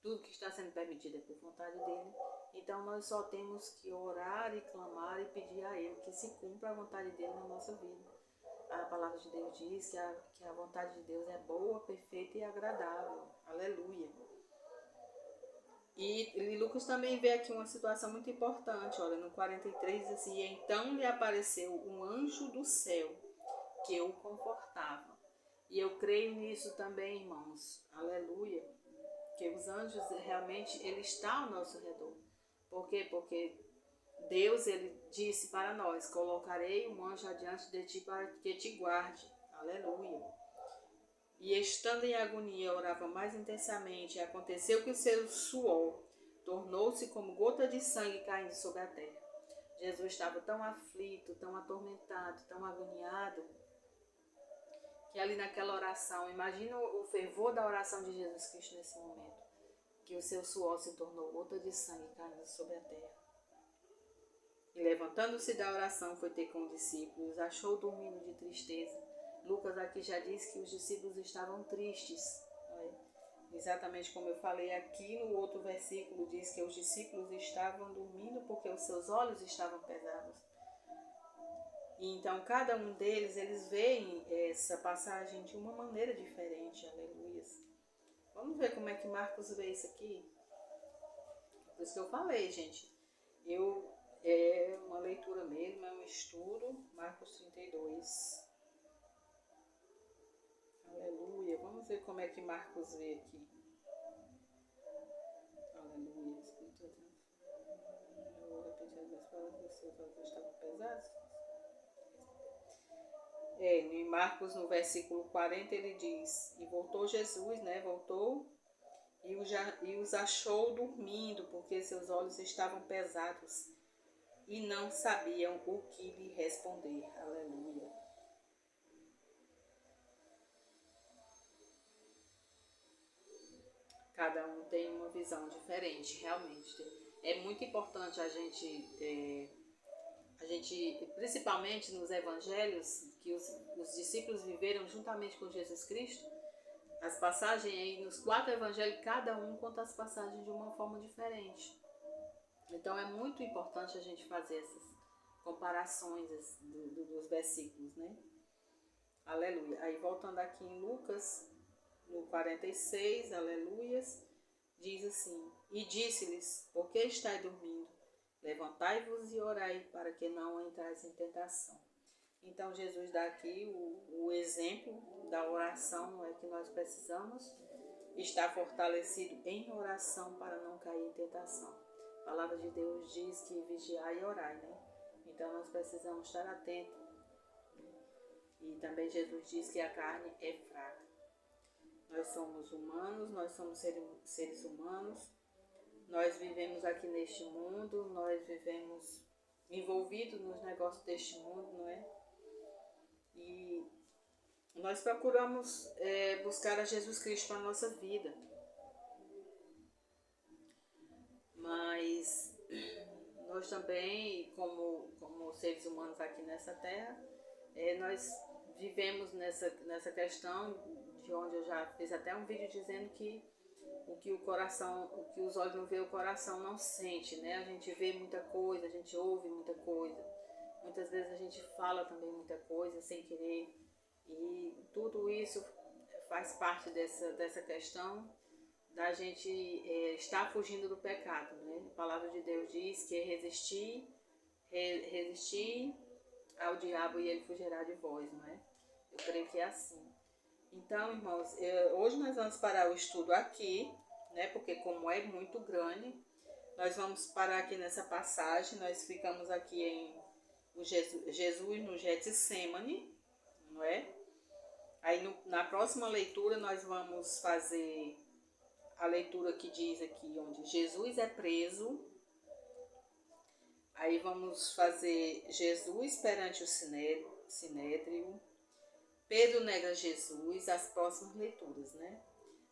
Tudo que está sendo permitido é por vontade dEle. Então nós só temos que orar e clamar e pedir a Ele que se cumpra a vontade dEle na nossa vida. A palavra de Deus diz que a vontade de Deus é boa, perfeita e agradável. Aleluia. E Lucas também vê aqui uma situação muito importante, olha, no 43 diz assim, então lhe apareceu um anjo do céu que o confortava. E eu creio nisso também, irmãos, aleluia, que os anjos realmente, ele está ao nosso redor. Por quê? Porque Deus, ele disse para nós, colocarei um anjo adiante de ti para que te guarde, aleluia. E estando em agonia, orava mais intensamente, e aconteceu que o seu suor tornou-se como gota de sangue caindo sobre a terra. Jesus estava tão aflito, tão atormentado, tão agoniado, que ali naquela oração, imagina o fervor da oração de Jesus Cristo nesse momento, que o seu suor se tornou gota de sangue caindo sobre a terra. E levantando-se da oração, foi ter com os discípulos, achou dormindo de tristeza. Lucas aqui já diz que os discípulos estavam tristes. Exatamente como eu falei aqui no outro versículo, diz que os discípulos estavam dormindo porque os seus olhos estavam pesados. E então cada um deles, eles veem essa passagem de uma maneira diferente, aleluia. Vamos ver como é que Marcos vê isso aqui? Por isso que eu falei, gente, é uma leitura mesmo, é um estudo, Marcos 32. Aleluia. Vamos ver como é que Marcos vê aqui. Aleluia. Espírito de Deus. Eu repeti as palavras que seus olhos estavam pesados. Em Marcos, no versículo 40, ele diz, e voltou Jesus, né? Voltou e os achou dormindo, porque seus olhos estavam pesados e não sabiam o que lhe responder. Aleluia. Cada um tem uma visão diferente, realmente. É muito importante a gente, principalmente nos evangelhos, que os discípulos viveram juntamente com Jesus Cristo, as passagens aí nos 4 evangelhos, cada um conta as passagens de uma forma diferente. Então é muito importante a gente fazer essas comparações dos versículos, né? Aleluia. Aí voltando aqui em Lucas, no 46, aleluias, diz assim, e disse-lhes, por que estáis dormindo? Levantai-vos e orai, para que não entrais em tentação. Então Jesus dá aqui o exemplo da oração, não é, que nós precisamos estar fortalecido em oração para não cair em tentação. A palavra de Deus diz que vigiai e orai, né? Então nós precisamos estar atentos. E também Jesus diz que a carne é fraca. Nós somos humanos, nós somos seres humanos, nós vivemos aqui neste mundo, nós vivemos envolvidos nos negócios deste mundo, não é? E nós procuramos buscar a Jesus Cristo para a nossa vida. Mas nós também, como seres humanos aqui nessa terra, nós vivemos nessa questão de onde eu já fiz até um vídeo dizendo que o que os olhos não veem, o coração não sente, né? A gente vê muita coisa, a gente ouve muita coisa. Muitas vezes a gente fala também muita coisa sem querer. E tudo isso faz parte dessa questão da gente estar fugindo do pecado, né? A palavra de Deus diz que é resistir ao diabo e ele fugirá de vós, não é? Eu creio que é assim. Então, irmãos, hoje nós vamos parar o estudo aqui, né? Porque como é muito grande, nós vamos parar aqui nessa passagem. Nós ficamos aqui em Jesus no Getsemane, não é? Aí na próxima leitura nós vamos fazer a leitura que diz aqui onde Jesus é preso. Aí vamos fazer Jesus perante o Sinédrio. Pedro nega Jesus, as próximas leituras, né?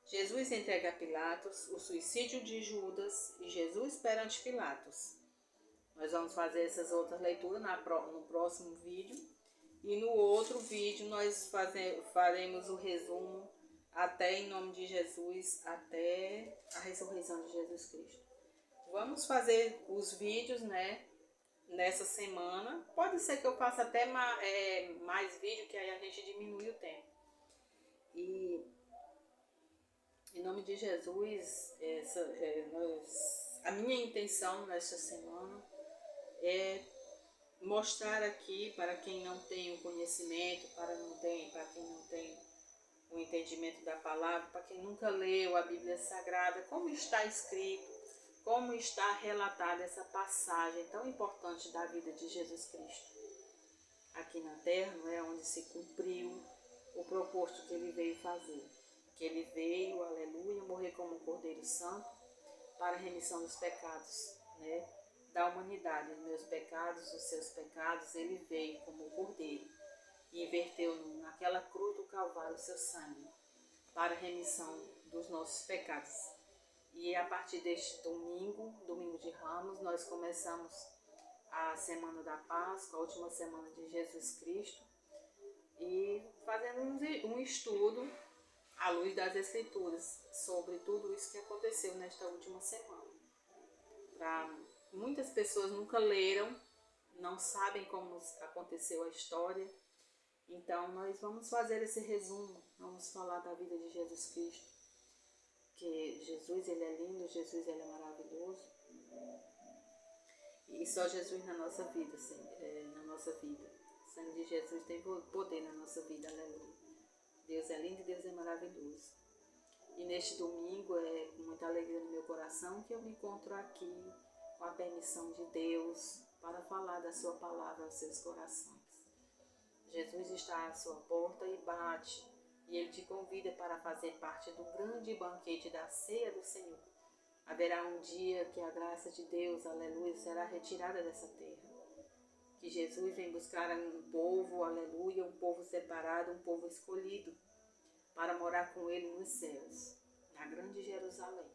Jesus entrega a Pilatos, o suicídio de Judas e Jesus perante Pilatos. Nós vamos fazer essas outras leituras no próximo vídeo. E no outro vídeo nós faremos o resumo até em nome de Jesus, até a ressurreição de Jesus Cristo. Vamos fazer os vídeos, né? Nessa semana, pode ser que eu faça até mais vídeo, que aí a gente diminui o tempo. E em nome de Jesus, a minha intenção nesta semana é mostrar aqui para quem não tem o conhecimento, para quem não tem o entendimento da palavra, para quem nunca leu a Bíblia Sagrada, como está escrito, como está relatada essa passagem tão importante da vida de Jesus Cristo. Aqui na terra, não é, onde se cumpriu o propósito que ele veio fazer. Que ele veio, aleluia, morrer como um Cordeiro Santo para a remissão dos pecados, né, da humanidade. Os meus pecados, os seus pecados, ele veio como um Cordeiro e verteu naquela cruz do Calvário o seu sangue para a remissão dos nossos pecados. E a partir deste domingo de Ramos, nós começamos a Semana da Páscoa, a última semana de Jesus Cristo, e fazendo um estudo à luz das Escrituras sobre tudo isso que aconteceu nesta última semana. Muitas pessoas nunca leram, não sabem como aconteceu a história, então nós vamos fazer esse resumo, vamos falar da vida de Jesus Cristo. Que Jesus, ele é lindo, Jesus, ele é maravilhoso. E só Jesus na nossa vida, na nossa vida. O sangue de Jesus tem poder na nossa vida, aleluia. Deus é lindo e Deus é maravilhoso. E neste domingo é com muita alegria no meu coração que eu me encontro aqui com a permissão de Deus para falar da sua palavra aos seus corações. Jesus está à sua porta e bate. E ele te convida para fazer parte do grande banquete da ceia do Senhor. Haverá um dia que a graça de Deus, aleluia, será retirada dessa terra. Que Jesus vem buscar um povo, aleluia, um povo separado, um povo escolhido, para morar com ele nos céus, na grande Jerusalém.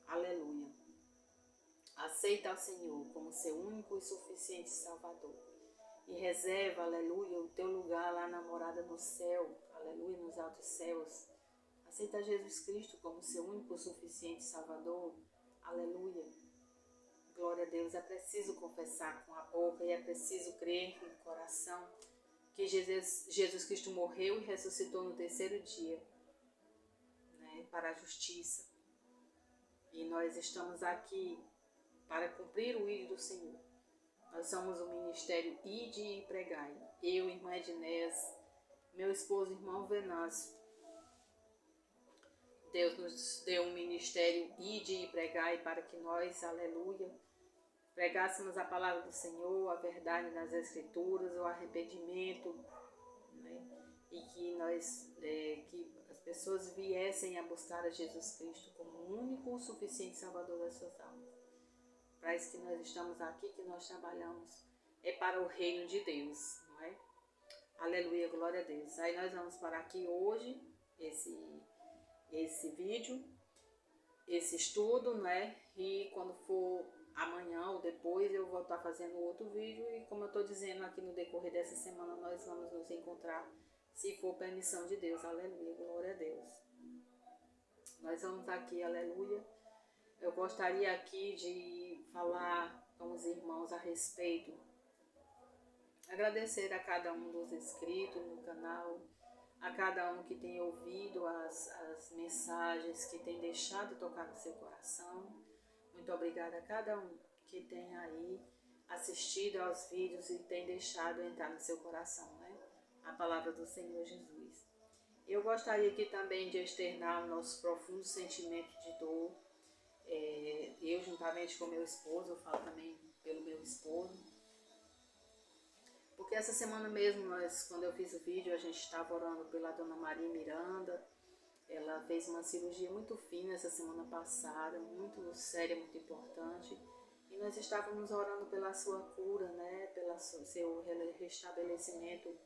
Aleluia. Aceita ao Senhor como seu único e suficiente Salvador. E reserva, aleluia, o teu lugar lá na morada no céu, aleluia, nos altos céus. Aceita Jesus Cristo como seu único suficiente Salvador, aleluia. Glória a Deus, é preciso confessar com a boca e é preciso crer com o coração que Jesus Cristo morreu e ressuscitou no terceiro dia, né, para a justiça. E nós estamos aqui para cumprir o ídolo do Senhor. Nós somos o ministério Ide e Pregai. Eu, irmã Ednés, meu esposo, irmão Venâncio. Deus nos deu um ministério Ide e Pregai para que nós, aleluia, pregássemos a palavra do Senhor, a verdade nas Escrituras, o arrependimento, né? E que as pessoas viessem a buscar a Jesus Cristo como o único e suficiente Salvador das suas almas. Para isso que nós estamos aqui, que nós trabalhamos, é para o reino de Deus, não é? Aleluia, glória a Deus. Aí nós vamos parar aqui hoje, esse vídeo, esse estudo, né? E quando for amanhã ou depois eu vou estar fazendo outro vídeo. E como eu estou dizendo aqui no decorrer dessa semana, nós vamos nos encontrar, se for permissão de Deus. Aleluia, glória a Deus. Nós vamos aqui, aleluia. Eu gostaria aqui de falar com os irmãos a respeito, agradecer a cada um dos inscritos no canal, a cada um que tem ouvido as mensagens, que tem deixado tocar no seu coração. Muito obrigada a cada um que tem aí assistido aos vídeos e tem deixado entrar no seu coração, né? A palavra do Senhor Jesus. Eu gostaria aqui também de externar o nosso profundo sentimento de dor. Eu, juntamente com meu esposo, eu falo também pelo meu esposo, porque essa semana mesmo, quando eu fiz o vídeo, a gente estava orando pela Dona Maria Miranda. Ela fez uma cirurgia muito fina essa semana passada, muito séria, muito importante. E nós estávamos orando pela sua cura, né, pelo seu restabelecimento.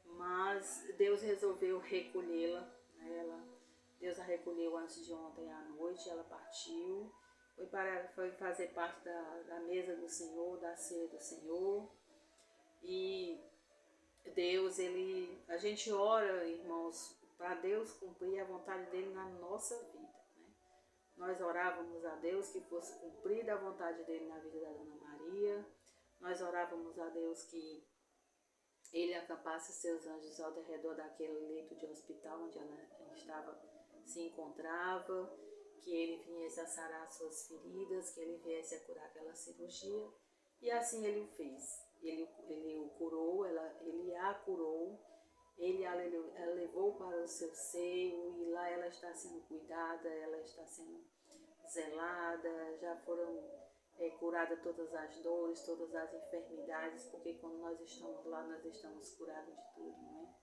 Mas Deus resolveu recolhê-la, né? Deus a recolheu antes de ontem à noite, ela partiu. Foi fazer parte da mesa do Senhor, da ceia do Senhor. E Deus, a gente ora, irmãos, para Deus cumprir a vontade dele na nossa vida, né? Nós orávamos a Deus que fosse cumprida a vontade dele na vida da Dona Maria. Nós orávamos a Deus que ele acampasse seus anjos ao redor daquele leito de hospital onde ela se encontrava, que ele viesse a sarar suas feridas, que ele viesse a curar aquela cirurgia. E assim ele o fez. Ele o curou, ele a curou, ele a levou para o seu seio e lá ela está sendo cuidada, ela está sendo zelada, já foram curadas todas as dores, todas as enfermidades, porque quando nós estamos lá, nós estamos curados de tudo, né?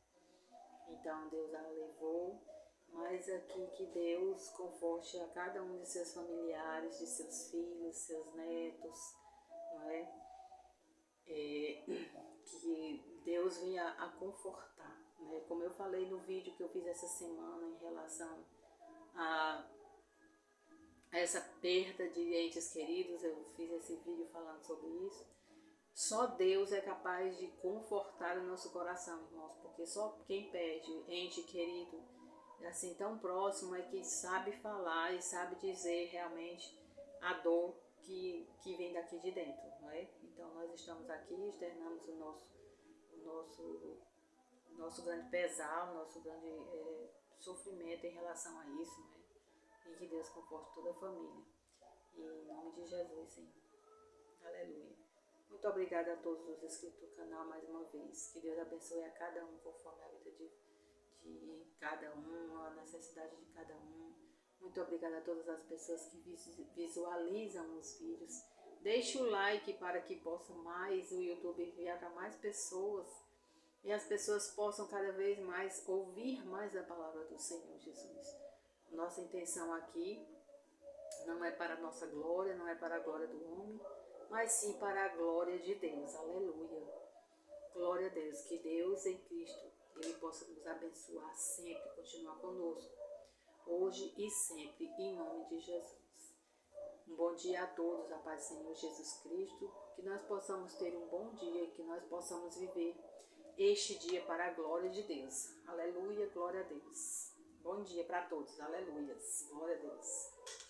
Então Deus a levou, mas aqui que Deus conforte a cada um de seus familiares, de seus filhos, seus netos, não é? Que Deus venha a confortar, né? Como eu falei no vídeo que eu fiz essa semana em relação a essa perda de entes queridos, eu fiz esse vídeo falando sobre isso. Só Deus é capaz de confortar o nosso coração, irmãos, porque só quem perde ente querido assim tão próximo é que sabe falar e sabe dizer realmente a dor que vem daqui de dentro, não é? Então nós estamos aqui, externamos o nosso grande pesar, o nosso grande sofrimento em relação a isso, né? E que Deus conforte toda a família. E em nome de Jesus, Senhor. Aleluia. Muito obrigada a todos os inscritos do canal mais uma vez. Que Deus abençoe a cada um conforme a vida de cada um, a necessidade de cada um. Muito obrigada a todas as pessoas que visualizam os vídeos. Deixe o like para que possa mais o YouTube enviar para mais pessoas e as pessoas possam cada vez mais ouvir mais a palavra do Senhor Jesus. Nossa intenção aqui não é para a nossa glória, não é para a glória do homem, mas sim para a glória de Deus. Aleluia. Glória a Deus. Que Deus em Cristo, Ele possa nos abençoar sempre, continuar conosco, hoje e sempre, em nome de Jesus. Um bom dia a todos, a paz do Senhor Jesus Cristo, que nós possamos ter um bom dia, que nós possamos viver este dia para a glória de Deus. Aleluia, glória a Deus. Bom dia para todos, aleluias, glória a Deus.